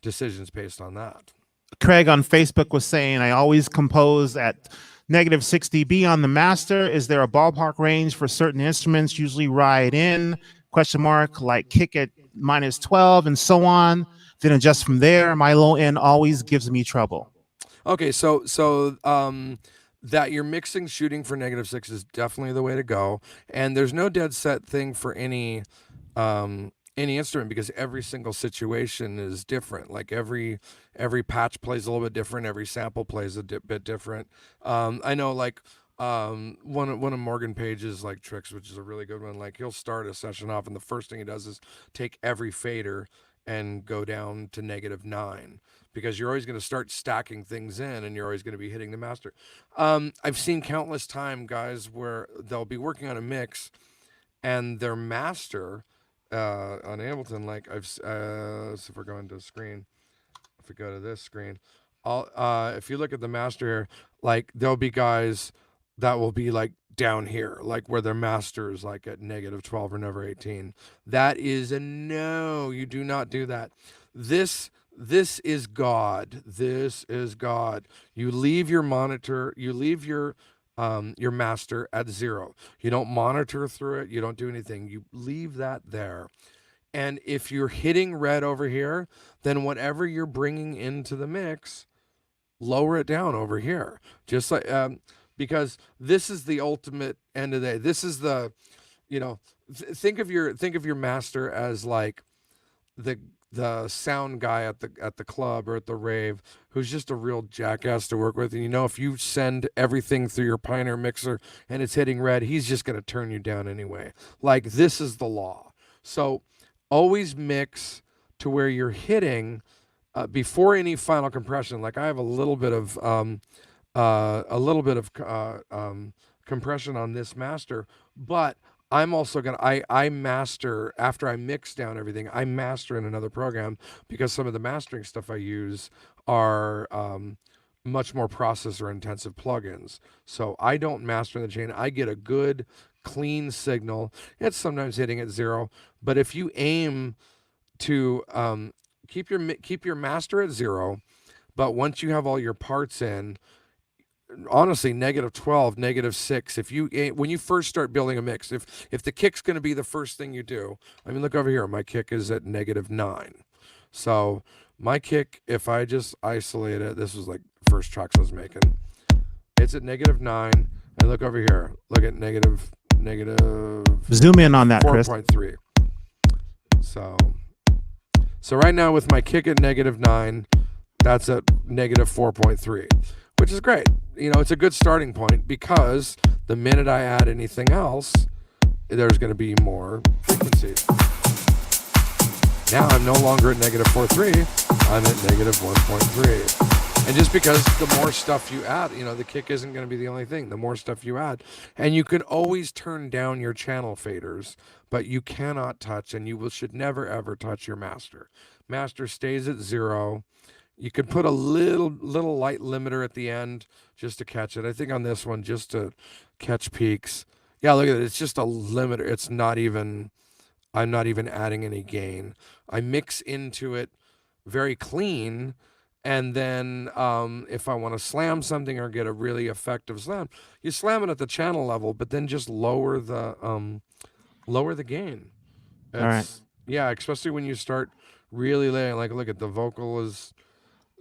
decisions based on that. Craig on Facebook was saying, I always compose at -6 dB on the master. Is there a ballpark range for certain instruments? Usually right in ? Like kick at -12 and so on. Then adjust from there. My low end always gives me trouble. Okay, so that you're mixing shooting for -6 is definitely the way to go, and there's no dead set thing for any instrument, because every single situation is different. Like every patch plays a little bit different, every sample plays a bit different. I know, like, one of Morgan Page's like tricks, which is a really good one, like he'll start a session off and the first thing he does is take every fader and go down to -9, because you're always going to start stacking things in and you're always going to be hitting the master. I've seen countless time guys where they'll be working on a mix and their master on Ableton, like so if we're going to screen, if we go to this screen, if you look at the master here, like there'll be guys that will be like down here, like where their master is like at -12 or never 18. That is a no. You do not do that. This is God. This is God. You leave your monitor, you leave your master at 0. You don't monitor through it. You don't do anything. You leave that there. And if you're hitting red over here, then whatever you're bringing into the mix, lower it down over here. Just like, because this is the ultimate end of the day. This is the, think of your master as like the sound guy at the club or at the rave, who's just a real jackass to work with. And if you send everything through your Pioneer mixer and it's hitting red, he's just going to turn you down anyway. Like, this is the law. So always mix to where you're hitting before any final compression. Like, I have a little bit of compression on this master, but I'm also I master after I mix down everything. I master in another program, because some of the mastering stuff I use are much more processor intensive plugins. So I don't master in the chain. I get a good clean signal. It's sometimes hitting at 0, but if you aim to keep your master at 0, but once you have all your parts in, honestly, -12, -6. When you first start building a mix, if the kick's going to be the first thing you do, I mean, look over here. My kick is at -9. So my kick, if I just isolate it, this was like first tracks I was making. It's at -9, and look over here. Look at negative. Zoom in on that, Chris. 4.3. So right now with my kick at -9, that's at -4.3. Which is great. It's a good starting point, because the minute I add anything else, there's going to be more frequencies. Now I'm no longer at -4.3, I'm at -1.3. And just because the more stuff you add, the kick isn't going to be the only thing. The more stuff you add, and you can always turn down your channel faders, but you cannot touch, and you should never ever touch your master. Master stays at 0. You could put a little light limiter at the end just to catch it. I think on this one, just to catch peaks. Yeah, look at it. It's just a limiter. It's not even, I'm not even adding any gain. I mix into it very clean. And then if I want to slam something or get a really effective slam, you slam it at the channel level, but then just lower the gain. All right. Yeah, especially when you start really laying, like, look at the vocal is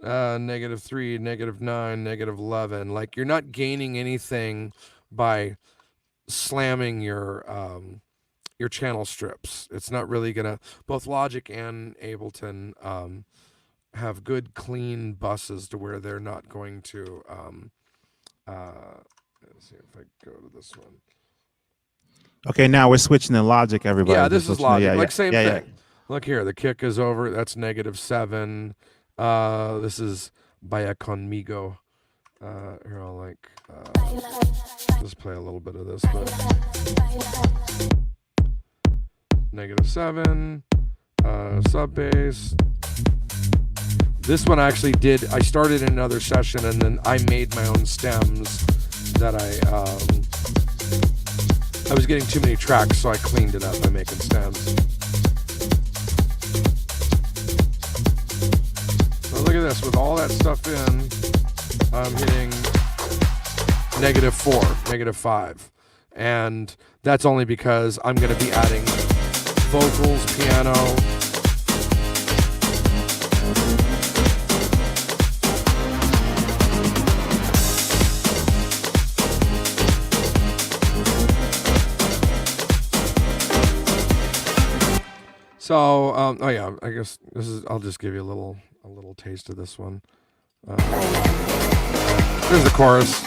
-3, -9, -11. Like, you're not gaining anything by slamming your channel strips. It's not really gonna. Both Logic and Ableton have good clean buses to where they're not going to. Let's see if I go to this one. Okay, now we're switching to Logic, everybody. Yeah, this is Logic. Yeah, like same thing. Yeah. Look here, the kick is over. That's -7. This is Vaya Conmigo. Here I'll just play a little bit of this, but -7, sub bass. This one I actually did. I started in another session and then I made my own stems that I was getting too many tracks, so I cleaned it up by making stems. So look at this, with all that stuff in, I'm hitting -4, -5. And that's only because I'm going to be adding vocals, piano. So, oh yeah, I guess this is. I'll just give you a little taste of this one. Here's the chorus.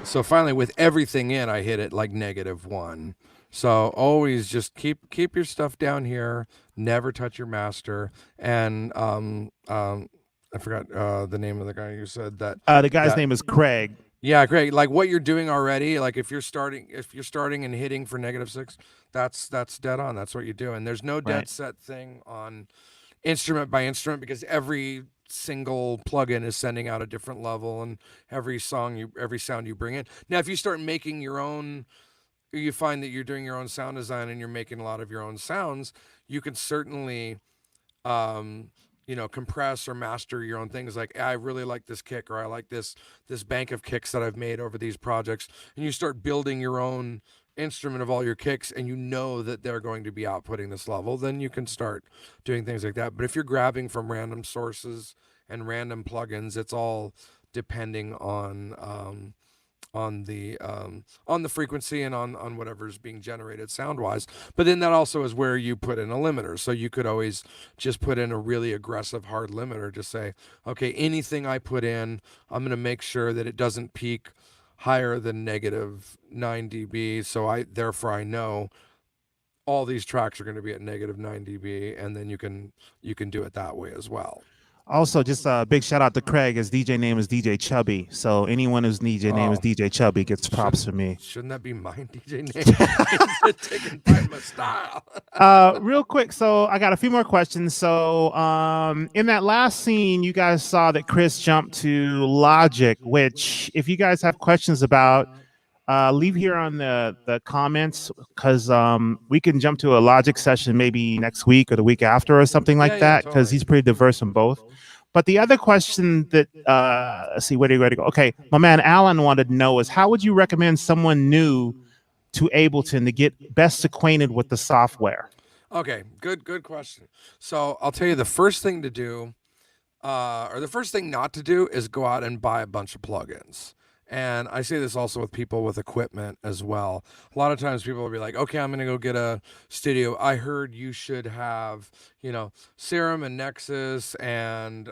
So finally, with everything in, I hit it like -1. So always just keep your stuff down here. Never touch your master. And I forgot the name of the guy who said that. The guy's name is Craig. Yeah, Craig. Like what you're doing already. Like if you're starting and hitting for -6, that's dead on. That's what you do. And there's no dead set thing on instrument by instrument because every single plugin is sending out a different level, and every sound you bring in. Now, if you start making your own, you find that you're doing your own sound design and you're making a lot of your own sounds, you can certainly, compress or master your own things. Like, I really like this kick, or I like this bank of kicks that I've made over these projects, and you start building your own instrument of all your kicks, and you know that they're going to be outputting this level, then you can start doing things like that. But if you're grabbing from random sources and random plugins, it's all depending on the frequency and on whatever's being generated sound wise. But then that also is where you put in a limiter. So you could always just put in a really aggressive hard limiter to say, okay, anything I put in, I'm going to make sure that it doesn't peak higher than -9 dB, so therefore I know all these tracks are going to be at -9 dB, and then you can do it that way as well. Also, just a big shout out to Craig. His DJ name is DJ Chubby. So anyone whose DJ name is DJ Chubby gets props from me. Shouldn't that be my DJ name? Taking by my style. Real quick, so I got a few more questions. So in that last scene, you guys saw that Chris jumped to Logic, which if you guys have questions about, leave here on the comments, because we can jump to a Logic session maybe next week or the week after or something like that, because totally. he's pretty diverse in both. But the other question that, let's see, where do you go? Okay, my man Alan wanted to know is, how would you recommend someone new to Ableton to get best acquainted with the software? Okay, good question. So I'll tell you, the first thing to do, or the first thing not to do, is go out and buy a bunch of plugins. And I say this also with people with equipment as well. A lot of times people will be like, okay, I'm going to go get a studio. I heard you should have, Serum and Nexus and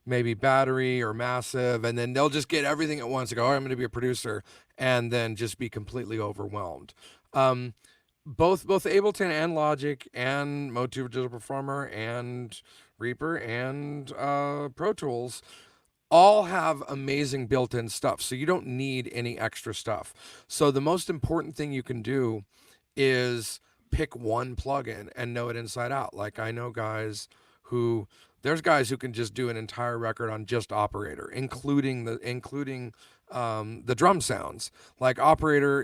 maybe Battery or Massive. And then they'll just get everything at once and go, oh, I'm going to be a producer, and then just be completely overwhelmed. Both Ableton and Logic and Mode 2 Digital Performer and Reaper and Pro Tools all have amazing built-in stuff, so you don't need any extra stuff. So the most important thing you can do is pick one plugin and know it inside out. Like, I know there's guys who can just do an entire record on just Operator, including the drum sounds. Like, Operator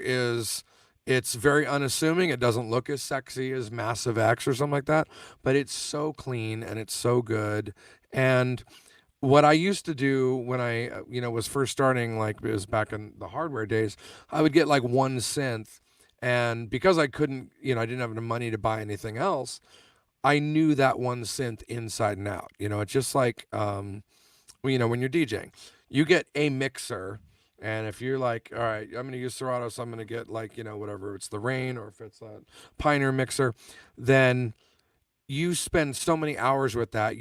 it's very unassuming. It doesn't look as sexy as Massive X or something like that, but it's so clean and it's so good. And what I used to do when I, was first starting, like it was back in the hardware days, I would get like one synth And because I couldn't, I didn't have enough money to buy anything else, I knew that one synth inside and out. It's just like, when you're DJing, you get a mixer. And if you're like, all right, I'm going to use Serato, so I'm going to get like, whatever, it's the Rain or if it's a Pioneer mixer, then you spend so many hours with that,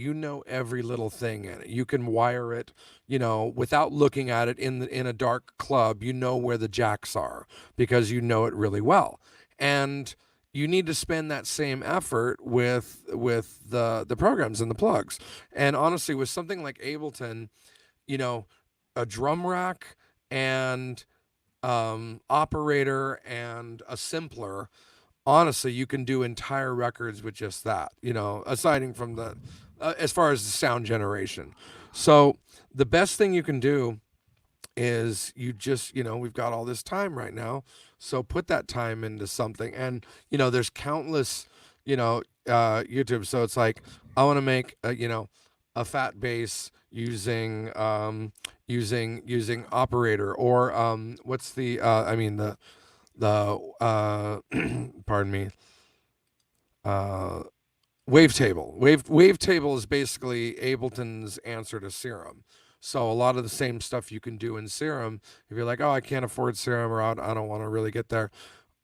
every little thing in it. You can wire it, without looking at it in a dark club, where the jacks are because you know it really well. And you need to spend that same effort with the programs and the plugs. And honestly, with something like Ableton, a drum rack and operator and a simpler, honestly, you can do entire records with just that, aside from the as far as the sound generation. So the best thing you can do is you just, we've got all this time right now, so put that time into something. And there's countless YouTube. So it's like, I want to make a fat bass using operator, or what's the pardon me, wavetable. Wavetable is basically Ableton's answer to Serum. So a lot of the same stuff you can do in Serum, if you're like, oh, I can't afford Serum, or I don't want to really get there,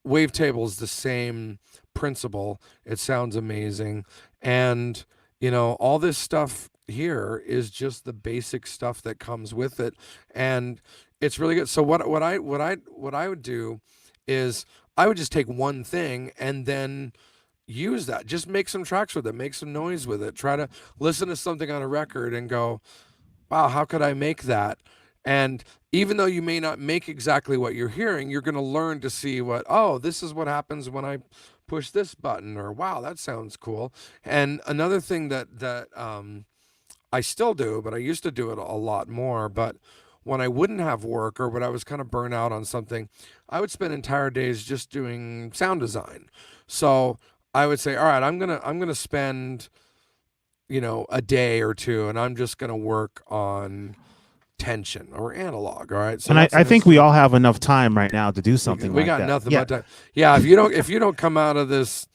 Wavetable is the same principle. It sounds amazing. And all this stuff here is just the basic stuff that comes with it, and it's really good. So what I would do is I would just take one thing and then use that. Just make some tracks with it, make some noise with it. Try to listen to something on a record and go, wow, how could I make that? And even though you may not make exactly what you're hearing, you're going to learn to see this is what happens when I push this button, or wow, that sounds cool. And another thing that I still do, but I used to do it a lot more, but when I wouldn't have work or when I was kind of burnt out on something, I would spend entire days just doing sound design. So I would say, all right, I'm gonna spend, a day or two, and I'm just gonna work on tension or analog. All right. So and I think we all have enough time right now to do something. We got nothing but time. Yeah. If you don't come out of this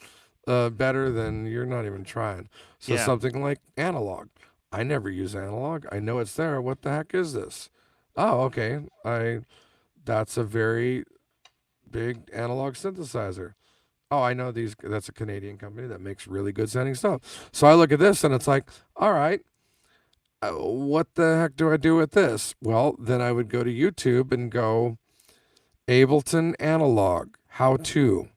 better, then you're not even trying. So something like analog. I never use analog. I know it's there. What the heck is this? Oh, okay. That's a very big analog synthesizer. Oh, I know these. That's a Canadian company that makes really good sounding stuff. So I look at this and it's like, all right, what the heck do I do with this? Well, then I would go to YouTube and go Ableton analog, how to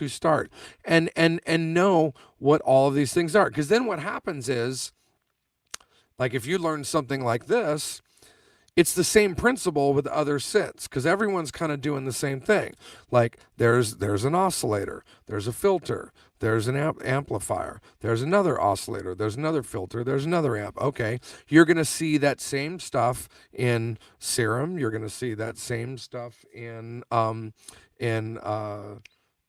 start, and know what all of these things are. Because then what happens is, like, if you learn something like this, it's the same principle with other synths, because everyone's kind of doing the same thing. Like there's an oscillator, there's a filter, there's an amplifier, there's another oscillator, there's another filter, there's another amp. Okay, you're going to see that same stuff in Serum. You're going to see that same stuff in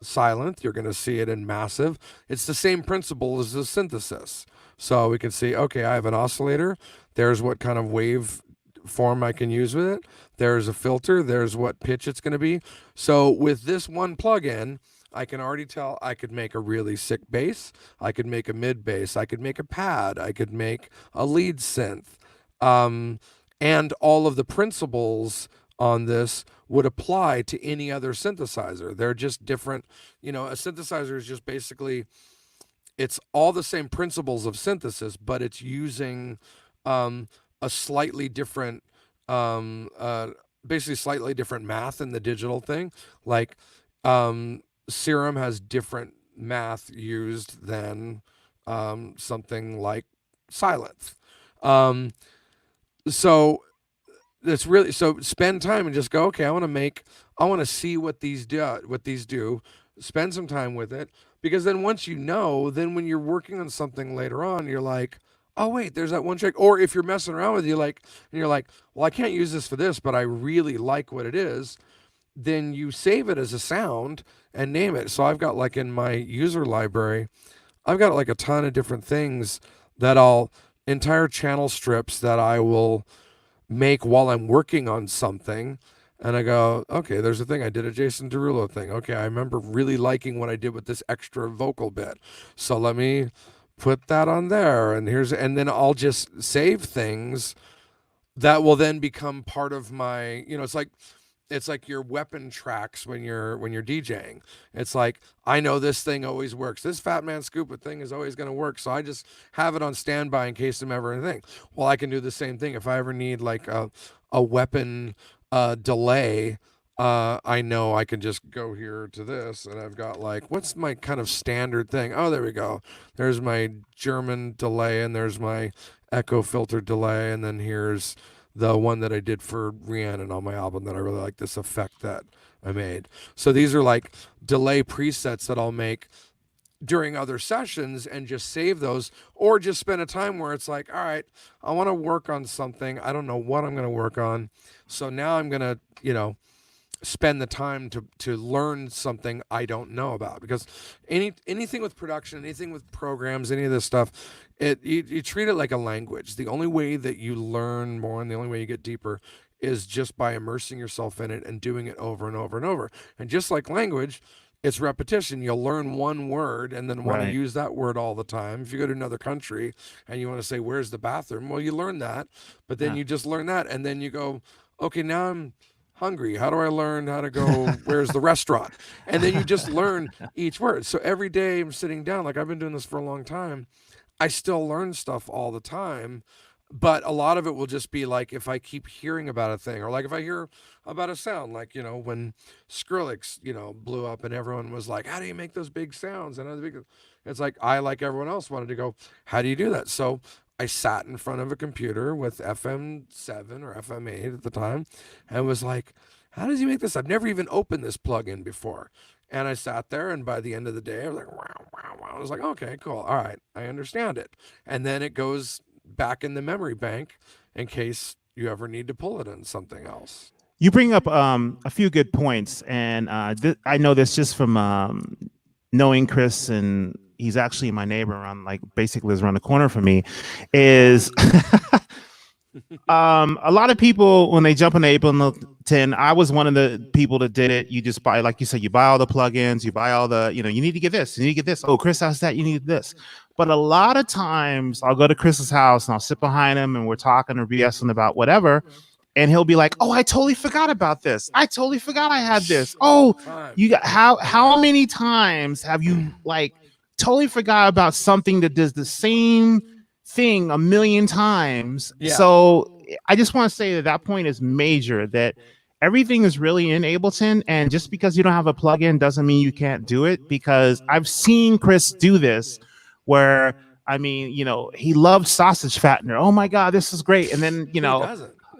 Silent. You're going to see it in Massive. It's the same principle as the synthesis. So we can see, okay, I have an oscillator. There's what kind of wave form I can use with it. There's a filter. There's what pitch it's going to be. So with this one plugin, I can already tell I could make a really sick bass. I could make a mid bass. I could make a pad. I could make a lead synth. And all of the principles on this would apply to any other synthesizer. They're just different. A synthesizer is just basically, it's all the same principles of synthesis, but it's using a slightly different, basically slightly different math in the digital thing. Like Serum has different math used than something like Silent. So it's really, so spend time and just go, okay, I want to see what these do, spend some time with it, because then once then when you're working on something later on, you're like, oh wait, there's that one trick. Or if you're messing around with you're like, well, I can't use this for this, but I really like what it is, then you save it as a sound and name it. So I've got, like, in my user library, I've got like a ton of different things that entire channel strips that I will make while I'm working on something. And I go, okay, there's a thing. I did a Jason Derulo thing. Okay, I remember really liking what I did with this extra vocal bit. So let me put that on there. And then I'll just save things that will then become part of my, it's like your weapon tracks when you're DJing. It's like, I know this thing always works. This Fat Man Scuba thing is always going to work. So I just have it on standby in case I'm ever anything. Well, I can do the same thing if I ever need like a weapon delay. I know I can just go here to this, and I've got like, what's my kind of standard thing? Oh, there we go. There's my German delay, and there's my echo filter delay, and then here's the one that I did for Rhiannon on my album that I really like, this effect that I made. So these are like delay presets that I'll make during other sessions and just save those, or just spend a time where it's like, all right, I want to work on something. I don't know what I'm going to work on. So now I'm going to, spend the time to learn something I don't know about, because anything with production, anything with programs, any of this stuff, you treat it like a language. The only way that you learn more and the only way you get deeper is just by immersing yourself in it and doing it over and over and over. And just like language, it's repetition. You'll learn one word and then want to use that word all the time. If you go to another country and you want to say, where's the bathroom? Well, you learn that, but then you just learn that. And then you go, okay, now I'm hungry. How do I learn how to go? Where's the restaurant? And then you just learn each word. So every day I'm sitting down, like I've been doing this for a long time. I still learn stuff all the time, but a lot of it will just be like, if I keep hearing about a thing, or like if I hear about a sound, like, when Skrillex, blew up and everyone was like, how do you make those big sounds? And it's like, I, like everyone else, wanted to go, how do you do that? So I sat in front of a computer with FM7 or FM8 at the time and was like, how does he make this? I've never even opened this plugin before. And I sat there, and by the end of the day, I was like, wow, wow, wow. I was like, okay, cool. All right, I understand it. And then it goes back in the memory bank in case you ever need to pull it in something else. You bring up a few good points, and I know this just from knowing Chris, and he's actually my neighbor around, like basically lives around the corner from me, is a lot of people, when they jump in the Ableton, I was one of the people that did it. You just buy, like you said, you buy all the plugins, you buy all the, you need to get this, you need to get this. Oh, Chris has that, you need this. But a lot of times I'll go to Chris's house and I'll sit behind him and we're talking or BSing about whatever. And he'll be like, oh, I totally forgot about this. I totally forgot I had this. Oh, you got, how many times have you like totally forgot about something that does the same thing a million times? Yeah. So I just want to say that point is major, that everything is really in Ableton, and just because you don't have a plugin doesn't mean you can't do it, because I've seen Chris do this where, he loves sausage fattener. Oh my God, this is great. And then,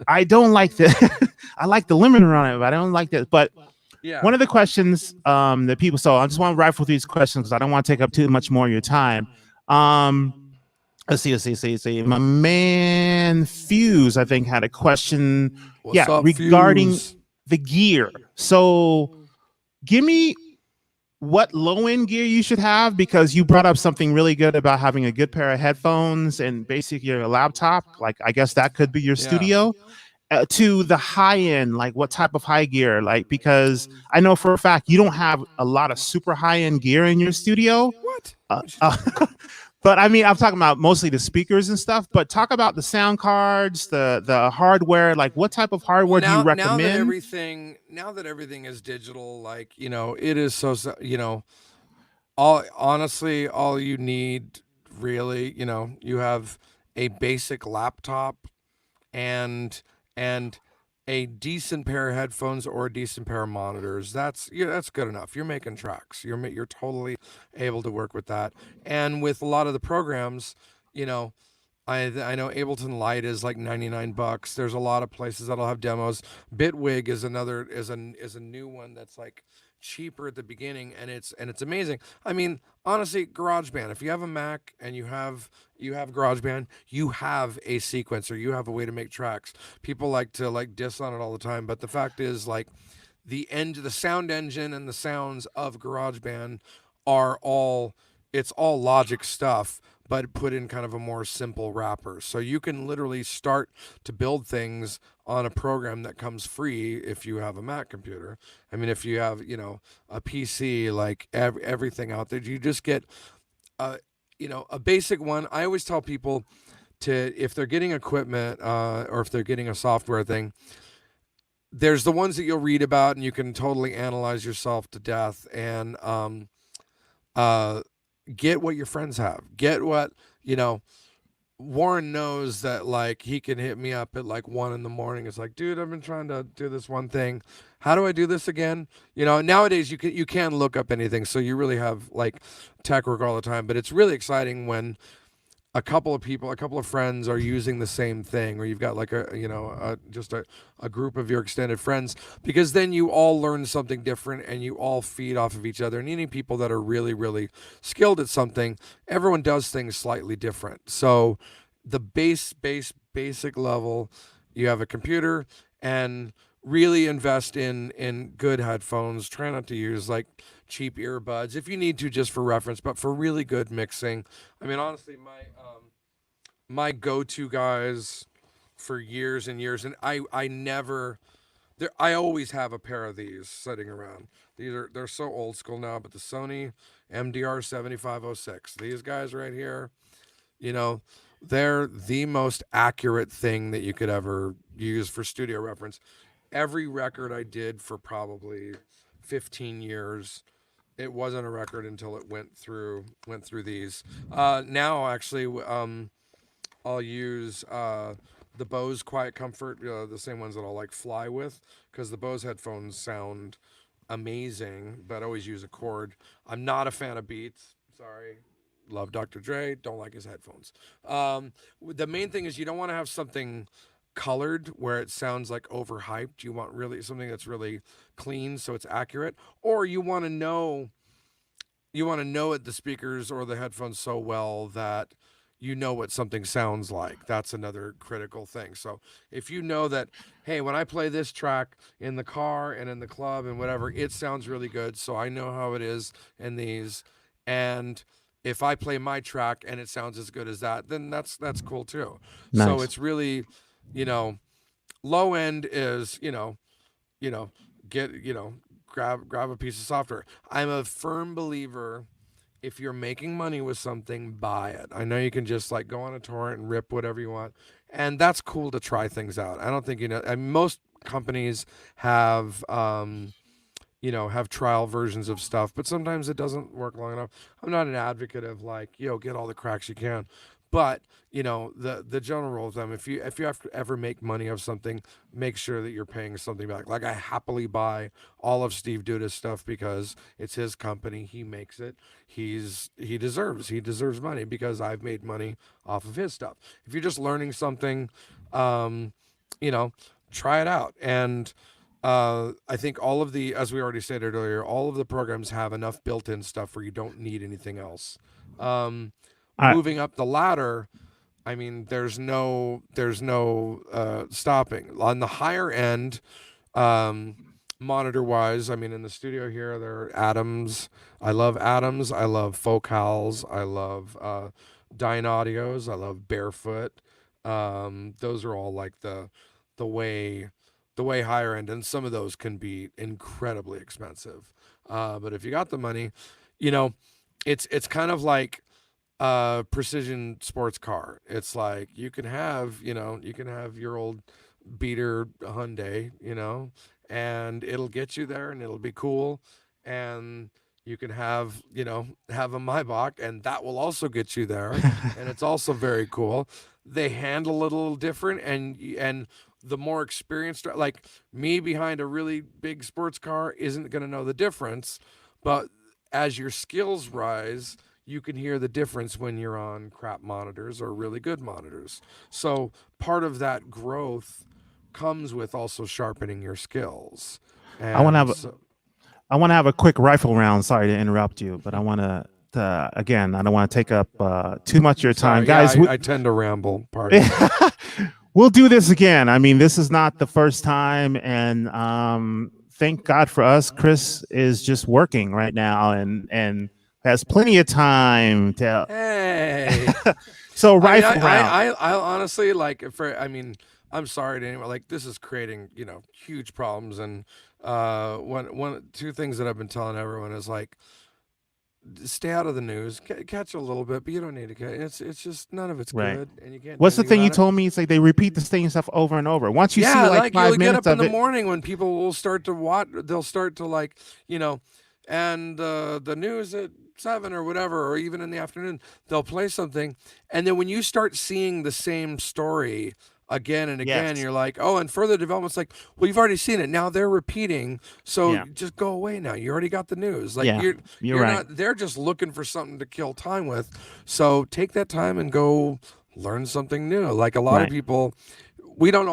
I don't like the, I like the limiter on it, but I don't like that. But yeah, one of the questions that people, so I just want to rifle through these questions because I don't want to take up too much more of your time. Let's see. My man Fuse, I think, had a question. What's up, regarding Fuse? The gear. So give me what low-end gear you should have, because you brought up something really good about having a good pair of headphones and basically your laptop. Like, I guess that could be your studio. To the high end, like what type of high gear? Like, because I know for a fact you don't have a lot of super high end gear in your studio. What? But I'm talking about mostly the speakers and stuff. But talk about the sound cards, the hardware. Like, what type of hardware do you recommend? Now that everything is digital, like, it is so, all you need really, you have a basic laptop and a decent pair of headphones or a decent pair of monitors. That's good enough. You're making tracks. You're totally able to work with that. And with a lot of the programs, I know Ableton Lite is like $99. There's a lot of places that'll have demos. Bitwig is a new one that's like cheaper at the beginning, and it's amazing. Honestly, GarageBand, if you have a Mac and you have GarageBand, you have a sequencer, you have a way to make tracks. People like to diss on it all the time, but the fact is, like, the sound engine and the sounds of GarageBand are all Logic stuff, but put in kind of a more simple wrapper. So you can literally start to build things on a program that comes free if you have a Mac computer. I mean, if you have, a PC, like everything out there, you just get a basic one. I always tell people if they're getting equipment or if they're getting a software thing, there's the ones that you'll read about and you can totally analyze yourself to death, and get what your friends have. Get what, Warren knows that, like, he can hit me up at like 1 a.m. It's like, dude, I've been trying to do this one thing. How do I do this again? Nowadays you can look up anything. So you really have like tech work all the time, but it's really exciting when a couple of friends are using the same thing, or you've got like a group of your extended friends, because then you all learn something different and you all feed off of each other. And any people that are really, really skilled at something, everyone does things slightly different. So the basic level, you have a computer, and really invest in good headphones. Try not to use like cheap earbuds if you need to, just for reference, but for really good mixing. I mean, honestly, my go-to guys for years and years, and I always have a pair of these sitting around. They're so old school now, but the Sony MDR 7506, these guys right here, they're the most accurate thing that you could ever use for studio reference. Every record I did for probably 15 years, it wasn't a record until it went through these. Now, actually, I'll use the Bose Quiet Comfort, the same ones that I'll like fly with, because the Bose headphones sound amazing, but I always use a cord. I'm not a fan of Beats. Sorry. Love Dr. Dre. Don't like his headphones. The main thing is you don't want to have something colored where it sounds like overhyped. You want really something that's really clean, so it's accurate. Or you want to know it, the speakers or the headphones, so well that you know what something sounds like. That's another critical thing. So if you know that, hey, when I play this track in the car and in the club and whatever, it sounds really good, so I know how it is in these. And if I play my track and it sounds as good as that, then that's cool too. Nice. So it's really, low end is, grab a piece of software. I'm a firm believer, if you're making money with something, buy it. I know you can just like go on a torrent and rip whatever you want, and that's cool to try things out. I don't think, most companies have, have trial versions of stuff, but sometimes it doesn't work long enough. I'm not an advocate of like, get all the cracks you can. But, the general rule of them, if you have to ever make money of something, make sure that you're paying something back. Like, I happily buy all of Steve Duda's stuff because it's his company. He makes it. He deserves money because I've made money off of his stuff. If you're just learning something, try it out. And I think all of as we already stated earlier, all of the programs have enough built-in stuff where you don't need anything else. Moving up the ladder, I mean, there's no stopping. On the higher end, monitor wise, I mean, in the studio here, there are Adams. I love Adams. I love Focals. I love Dynaudios. I love Barefoot. Those are all like the way higher end, and some of those can be incredibly expensive. But if you got the money, it's kind of like precision sports car. It's like you can have your old beater Hyundai, and it'll get you there and it'll be cool. And you can have a Maybach, and that will also get you there. And it's also very cool. They handle it a little different, and the more experienced, like me behind a really big sports car, isn't going to know the difference. But as your skills rise, you can hear the difference when you're on crap monitors or really good monitors. So part of that growth comes with also sharpening your skills. And I want to have a quick rifle round. Sorry to interrupt you, but I want to again, I don't want to take up too much of your time. Guys, I tend to ramble. Pardon. We'll do this again. I mean, this is not the first time, and thank God for us. Chris is just working right now, and has plenty of time to. Hey. So I mean, rifle round. I honestly like I'm sorry to anyone, like this is creating, huge problems. And two things that I've been telling everyone is like, stay out of the news, catch a little bit, but you don't need to catch. It's just none of it's Right. good, and you can't. What's do the thing anything you about it. told me? It's like they repeat the same stuff over and over. Once you see like you'll 5 get minutes up in of the it, morning when people will start to watch. They'll start to like, and the news at 7 or whatever, or even in the afternoon, they'll play something, and then when you start seeing the same story again and again, Yes. you're like, oh, and further development's like, well, you've already seen it. Now they're repeating, so Yeah. just go away now. You already got the news. Like Yeah, you're right. not. They're just looking for something to kill time with. So take that time and go learn something new. Like a lot of Right. people. We didn't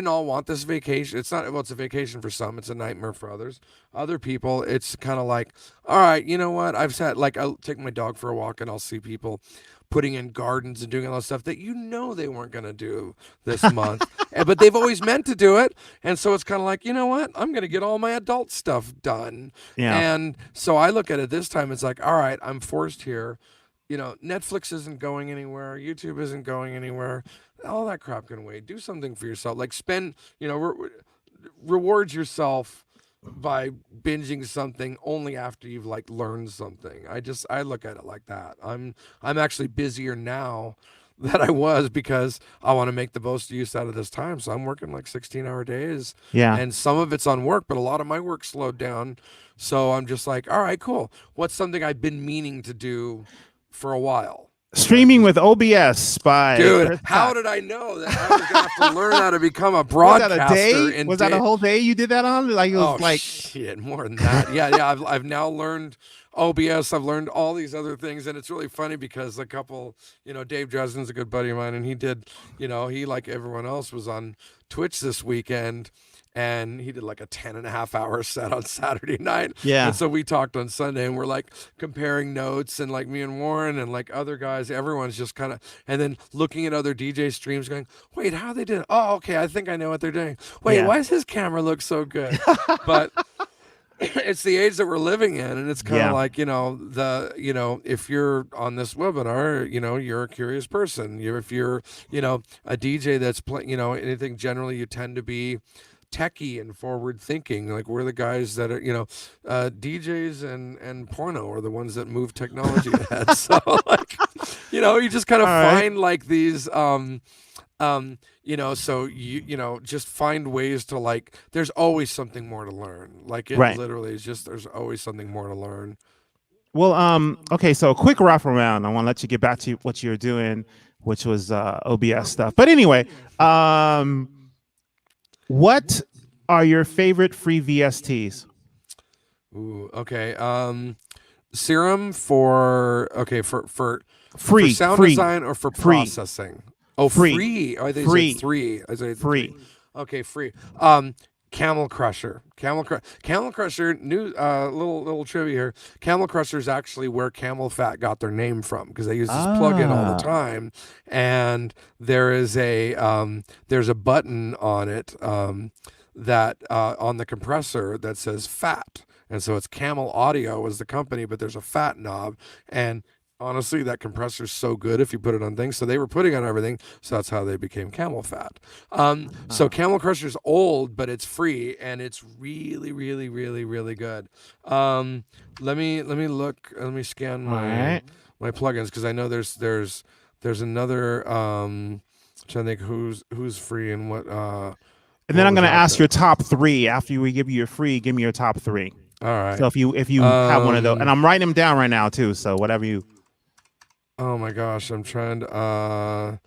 all want this vacation. It's not, well, it's a vacation for some. It's a nightmare for others. Other people, it's kind of like, all right, you know what? I've said, like, I'll take my dog for a walk and I'll see people putting in gardens and doing all that stuff that they weren't going to do this month. But they've always meant to do it. And so it's kind of like, you know what? I'm going to get all my adult stuff done. Yeah. And so I look at it this time, it's like, all right, I'm forced here. Netflix isn't going anywhere. YouTube isn't going anywhere. All that crap can wait. Do something for yourself. Like spend, reward yourself by binging something only after you've like learned something. I look at it like that. I'm actually busier now than I was because I want to make the most use out of this time. So I'm working like 16-hour days. Yeah. And some of it's on work, but a lot of my work slowed down. So I'm just like, all right, cool. What's something I've been meaning to do for a while? Streaming with OBS by Dude, Chris how Cox. did I know that I was gonna have to learn how to become a broadcaster? Was that a day? Was that a whole day you did that on? Like it was like shit, more than that. Yeah. I've now learned OBS. I've learned all these other things, and it's really funny because a couple, Dave Dresden's a good buddy of mine, and he did, he like everyone else was on Twitch this weekend. And he did like a 10.5-hour set on Saturday night. Yeah. And so we talked on Sunday and we're like comparing notes, and like me and Warren and like other guys, everyone's just kind of, and then looking at other DJ streams going, wait, how they did it? Oh, okay. I think I know what they're doing. Wait, Yeah. why does his camera look so good? But it's the age that we're living in. And it's kind of like, if you're on this webinar, you're a curious person. If you're, a DJ that's playing, anything generally, you tend to be techie and forward thinking. Like we're the guys that are, DJs and porno are the ones that move technology ahead. So like, you just kind of find like these, so just find ways to like, there's always something more to learn. Like it literally is just, there's always something more to learn. Well, okay, so a quick wrap around. I want to let you get back to what you're doing, which was OBS stuff. But anyway, what are your favorite free VSTs? Ooh, okay. Serum for Free sound design or for processing? Oh, free. I think free. it's 3. I said Free. Okay, free. Camel Crusher. Camel Crusher. New little trivia here. Camel Crusher is actually where camel fat got their name from, because they use this plug-in all the time, and there is there's a button on it that on the compressor that says fat, and so it's Camel Audio is the company, but there's a fat knob, and honestly, that compressor is so good if you put it on things. So they were putting on everything. So that's how they became Camel Fat. So Camel Crusher is old, but it's free, and it's really, really, really, really good. Let me look. Let me scan my plugins, because I know there's another. I'm trying to think who's free and what. And then I'm going to ask your top 3 after we give you your free. Give me your top 3. All right. So if you have one of those, and I'm writing them down right now too. So whatever you. Oh my gosh, I'm trying to.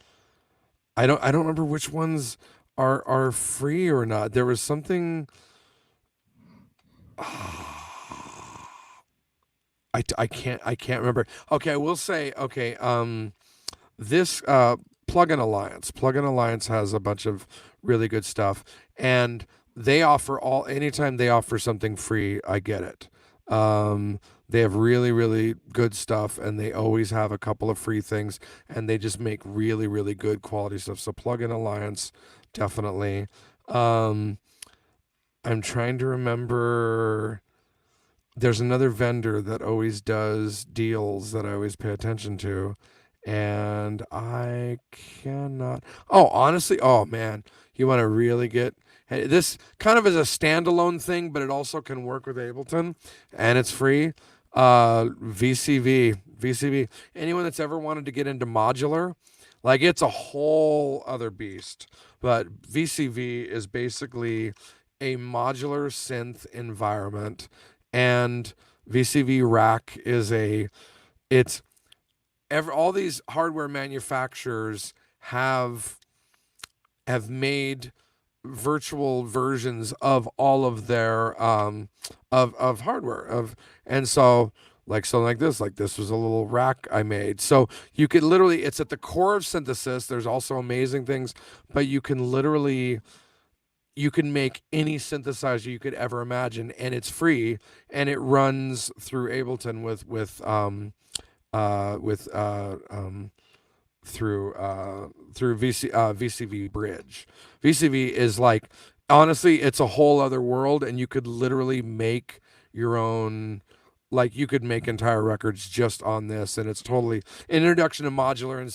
I don't remember which ones are free or not. There was something. I can't remember. Okay, I will say. Okay, this Plugin Alliance has a bunch of really good stuff, and they offer anytime they offer something free, I get it. They have really, really good stuff, and they always have a couple of free things, and they just make really, really good quality stuff. So Plugin Alliance, definitely. I'm trying to remember. there's another vendor that always does deals that I always pay attention to, and I cannot. Oh, honestly, oh man, you want to really get. Hey, this kind of is a standalone thing, but it also can work with Ableton, and it's free. VCV. Anyone that's ever wanted to get into modular, like it's a whole other beast. But VCV is basically a modular synth environment, and VCV Rack is all these hardware manufacturers have made virtual versions of all of their of hardware, and so like something like this was a little rack I made. So you could literally, it's at the core of synthesis. There's also amazing things, but you can make any synthesizer you could ever imagine, and it's free, and it runs through Ableton through VCV Bridge. VCV is like, honestly, it's a whole other world, and you could literally make your own, like you could make entire records just on this, and it's totally an introduction to modular and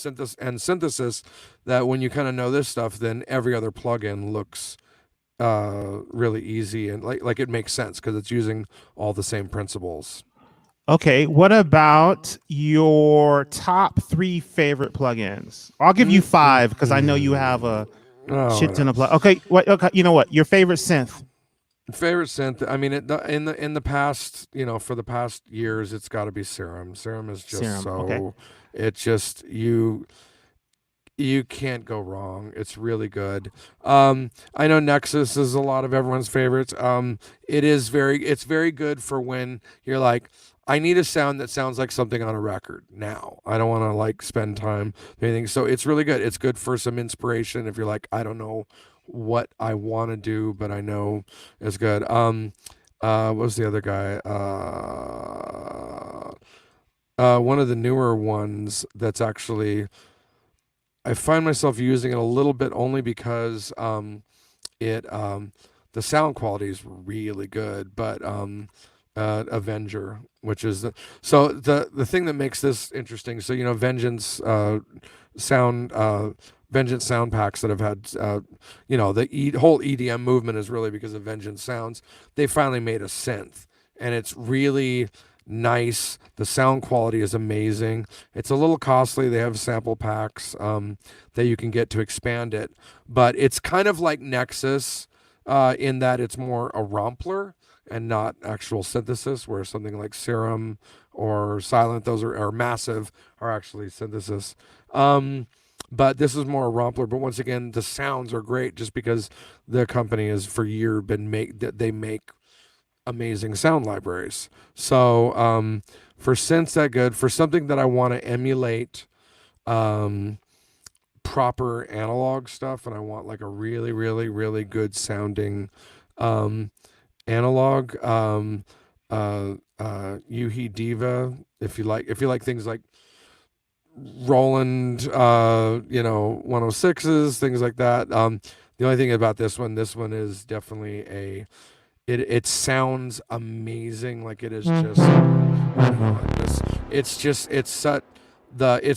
synthesis that when you kind of know this stuff, then every other plugin looks really easy, and like it makes sense because it's using all the same principles. Okay, what about your top 3 favorite plugins? I'll give you 5 because I know you have a shit ton of plug. Okay, okay, you know what? Your favorite synth? I mean, in the past, for the past years, it's got to be Serum. Serum is just okay. It's just you can't go wrong. It's really good. I know Nexus is a lot of everyone's favorites. It's very good for when you're like, I need a sound that sounds like something on a record now. I don't want to like spend time anything. So it's really good. It's good for some inspiration if you're like, I don't know what I want to do, but I know it's good. What was the other guy? One of the newer ones that's actually, I find myself using it a little bit only because the sound quality is really good, but Avenger, which is the thing that makes this interesting. So Vengeance Vengeance sound packs that have had the whole EDM movement is really because of Vengeance sounds. They finally made a synth, and it's really nice. The sound quality is amazing. It's a little costly. They have sample packs that you can get to expand it, but it's kind of like Nexus in that it's more a rompler and not actual synthesis, where something like Serum or Silent, those are massive, are actually synthesis. But this is more a rompler. But once again, the sounds are great just because the company has for years they make amazing sound libraries. So for synths, that good. For something that I want to emulate proper analog stuff, and I want like a really, really, really good sounding analog, Yuhi Diva, if you like things like Roland 106s, things like that. The only thing about this one is definitely it sounds amazing. Like it is just it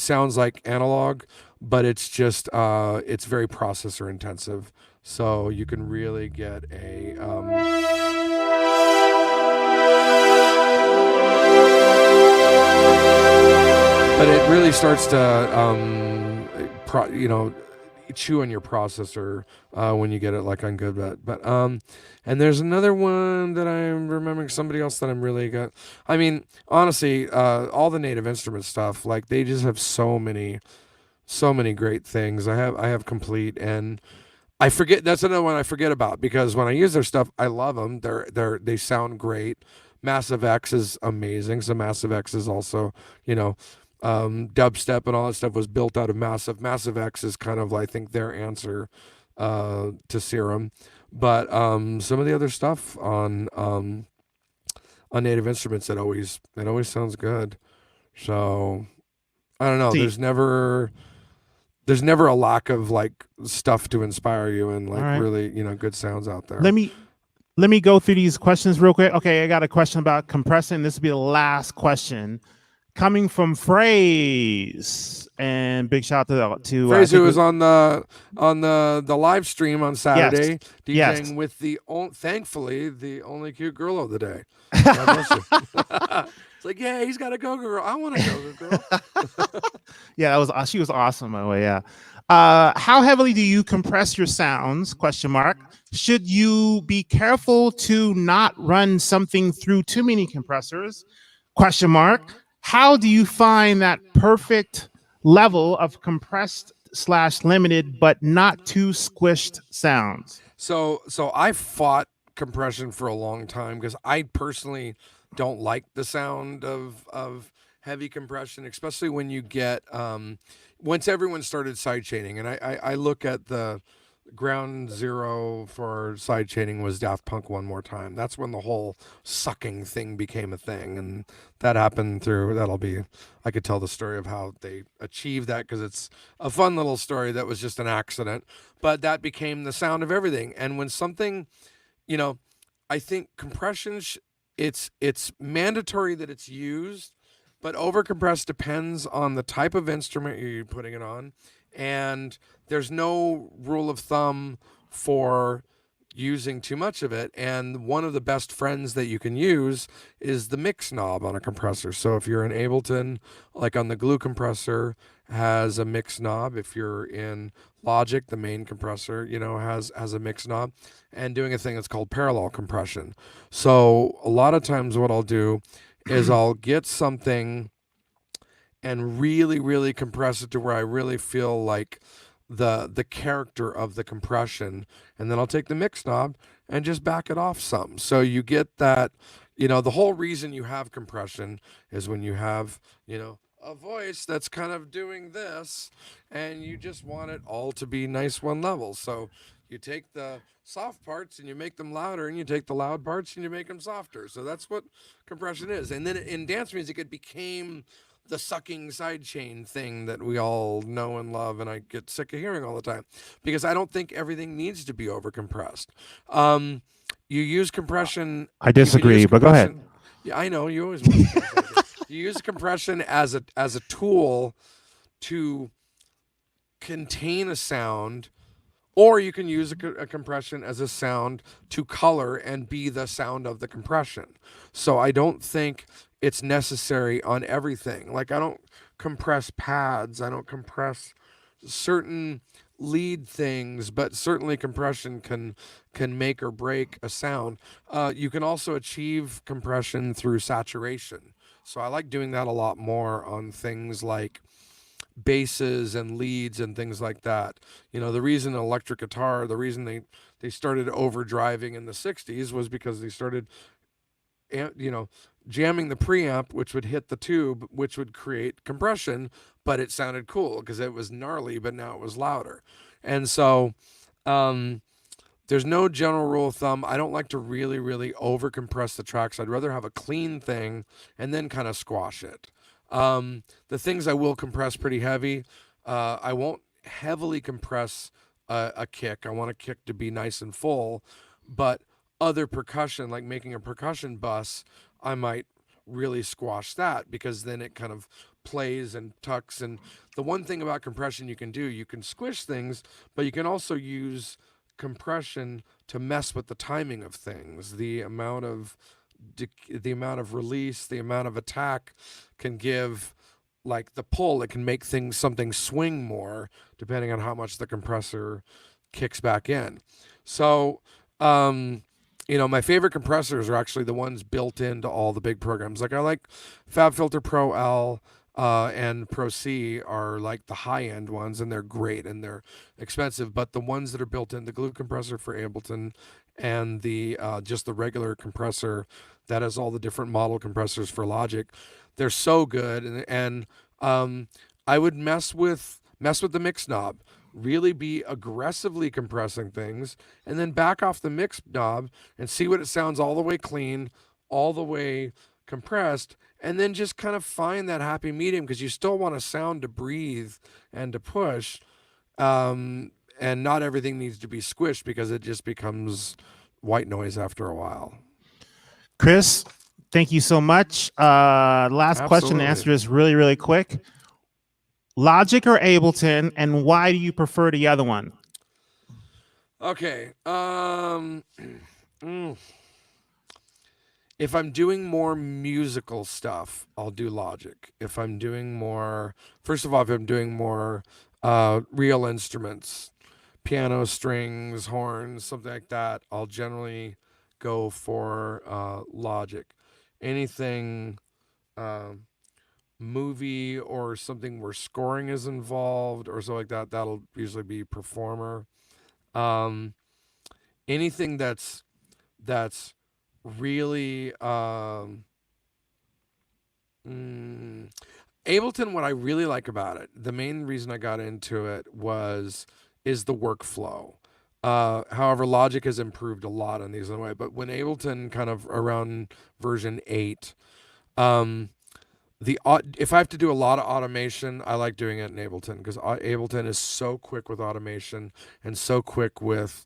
sounds like analog, but it's just it's very processor intensive, so you can really get a but it really starts to chew on your processor when you get it like on good but and there's another one that I'm remembering, somebody else that I'm really got. I mean, honestly, all the Native Instruments stuff, like they just have so many great things. I have Complete, and I forget, that's another one I forget about, because when I use their stuff, I love them. They sound great. Massive X is amazing. So Massive X is also, dubstep and all that stuff was built out of Massive X is kind of, I think, their answer to Serum. But some of the other stuff on Native Instruments, it always sounds good. So I don't know. There's never a lack of like stuff to inspire you and like really good sounds out there. Let me Let me go through these questions real quick. Okay, I got a question about compressing. This will be the last question. Coming from Phrase, and big shout out to Phrase, who was on the live stream on Saturday, yes. DJing with thankfully the only cute girl of the day. God bless you. It's like, yeah, he's got a go-go girl. I want a go-go girl. Yeah, she was awesome, by the way. Yeah. How heavily do you compress your sounds? Question mark. Should you be careful to not run something through too many compressors? Question mark. How do you find that perfect level of compressed / limited, but not too squished sounds? So I fought compression for a long time because I personally don't like the sound of heavy compression, especially when you get once everyone started sidechaining. And I look at the ground zero for sidechaining was Daft Punk One More Time. That's when the whole sucking thing became a thing, and that happened through. I could tell the story of how they achieved that because it's a fun little story that was just an accident, but that became the sound of everything. And when something, I think compression, it's mandatory that it's used, but overcompress depends on the type of instrument you're putting it on, and there's no rule of thumb for using too much of it. And one of the best friends that you can use is the mix knob on a compressor. So if you're in Ableton, like on the glue compressor has a mix knob. If you're in Logic, the main compressor, has a mix knob, and doing a thing that's called parallel compression. So a lot of times what I'll do is I'll get something and really, really compress it to where I really feel like the character of the compression, and then I'll take the mix knob and just back it off some. So you get that, the whole reason you have compression is when you have, a voice that's kind of doing this, and you just want it all to be nice one level. So you take the soft parts and you make them louder, and you take the loud parts and you make them softer. So that's what compression is. And then in dance music, it became the sucking sidechain thing that we all know and love, and I get sick of hearing all the time because I don't think everything needs to be overcompressed. You use compression. I disagree, but go ahead. Yeah, I know you always want to you use compression as a tool to contain a sound, or you can use a compression as a sound to color and be the sound of the compression. So I don't think it's necessary on everything. Like I don't compress pads, I don't compress certain lead things, but certainly compression can make or break a sound. You can also achieve compression through saturation. So I like doing that a lot more on things like basses and leads and things like that. The reason electric guitar, the reason they started overdriving in the 60s was because they started jamming the preamp, which would hit the tube, which would create compression, but it sounded cool because it was gnarly, but now it was louder. And so there's no general rule of thumb. I don't like to really, really over compress the tracks. I'd rather have a clean thing and then kind of squash it. The things I will compress pretty heavy, I won't heavily compress a kick. I want a kick to be nice and full, but other percussion, like making a percussion bus, I might really squash that because then it kind of plays and tucks. And the one thing about compression you can squish things, but you can also use compression to mess with the timing of things. The amount of release, the amount of attack can give like the pull. It can make something swing more depending on how much the compressor kicks back in. So my favorite compressors are actually the ones built into all the big programs. Like I like FabFilter Pro L and Pro C are like the high end ones, and they're great and they're expensive. But the ones that are built in, the glue compressor for Ableton and the just the regular compressor that has all the different model compressors for Logic, they're so good. And I would mess with the mix knob. Really be aggressively compressing things, and then back off the mix knob and see what it sounds all the way clean, all the way compressed, and then just kind of find that happy medium because you still want a sound to breathe and to push, and not everything needs to be squished because it just becomes white noise after a while. Chris, thank you so much. Last question to Absolutely. answer this really, really quick. Logic or Ableton, and why do you prefer the other one? Okay. If I'm doing more musical stuff, I'll do Logic. If I'm doing more, first of all, if I'm doing more real instruments, piano, strings, horns, something like that, I'll generally go for Logic. Anything movie or something where scoring is involved or something like that, that'll usually be Performer. Anything that's really Ableton, what I really like about it, the main reason I got into it is the workflow. However, Logic has improved a lot on these in a way, but when Ableton kind of around version 8, if I have to do a lot of automation, I like doing it in Ableton because Ableton is so quick with automation and so quick with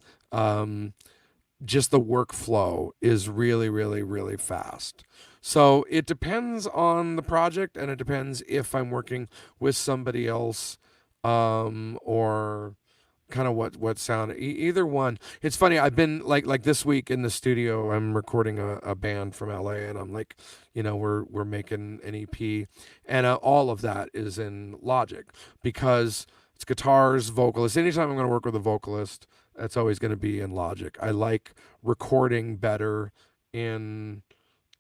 just the workflow is really, really, really fast. So it depends on the project, and it depends if I'm working with somebody else or kind of what sound. Either one. It's funny. I've been like this week in the studio. I'm recording a band from LA, and I'm like, we're making an EP, and all of that is in Logic because it's guitars, vocalists. Anytime I'm going to work with a vocalist, that's always going to be in Logic. I like recording better in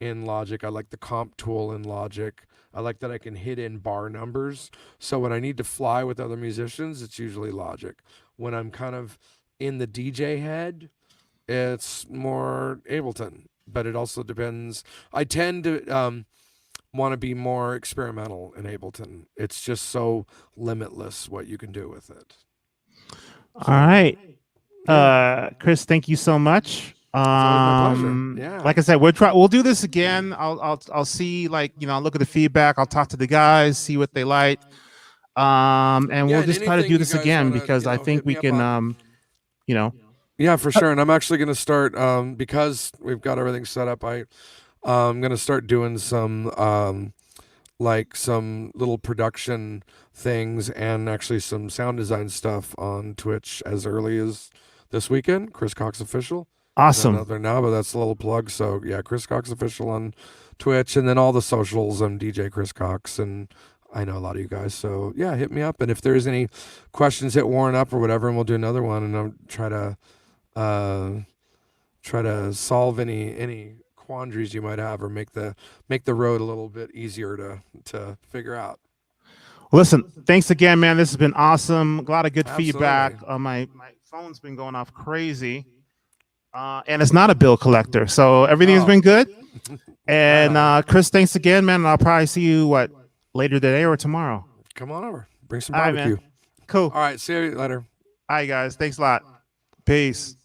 Logic. I like the comp tool in Logic. I like that I can hit in bar numbers. So when I need to fly with other musicians, it's usually Logic. When I'm kind of in the DJ head, it's more Ableton. But it also depends. I tend to want to be more experimental in Ableton. It's just so limitless what you can do with it. All right. Chris, thank you so much. It's always my pleasure. Yeah. Like I said, we'll do this again. I'll see, I'll look at the feedback. I'll talk to the guys, see what they like. And we'll just try to do this again because I think we can, Yeah, for sure. And I'm actually going to start, because we've got everything set up, I'm going to start doing some little production things and actually some sound design stuff on Twitch as early as this weekend. Chris Cox Official. Awesome. Out there now, but that's a little plug. So yeah, Chris Cox Official on Twitch, and then all the socials. I'm DJ Chris Cox, and I know a lot of you guys. So yeah, hit me up. And if there's any questions, hit Warren up or whatever, and we'll do another one. And I'll try to solve any quandaries you might have, or make the road a little bit easier to figure out. Listen, thanks again, man. This has been awesome. A lot of good Absolutely. feedback. My phone's been going off crazy. And it's not a bill collector. So everything's been good. And Chris, thanks again, man. And I'll probably see you later today or tomorrow. Come on over. Bring some All right, barbecue. man. Cool. All right, see you later. All right, guys. Thanks a lot. Peace.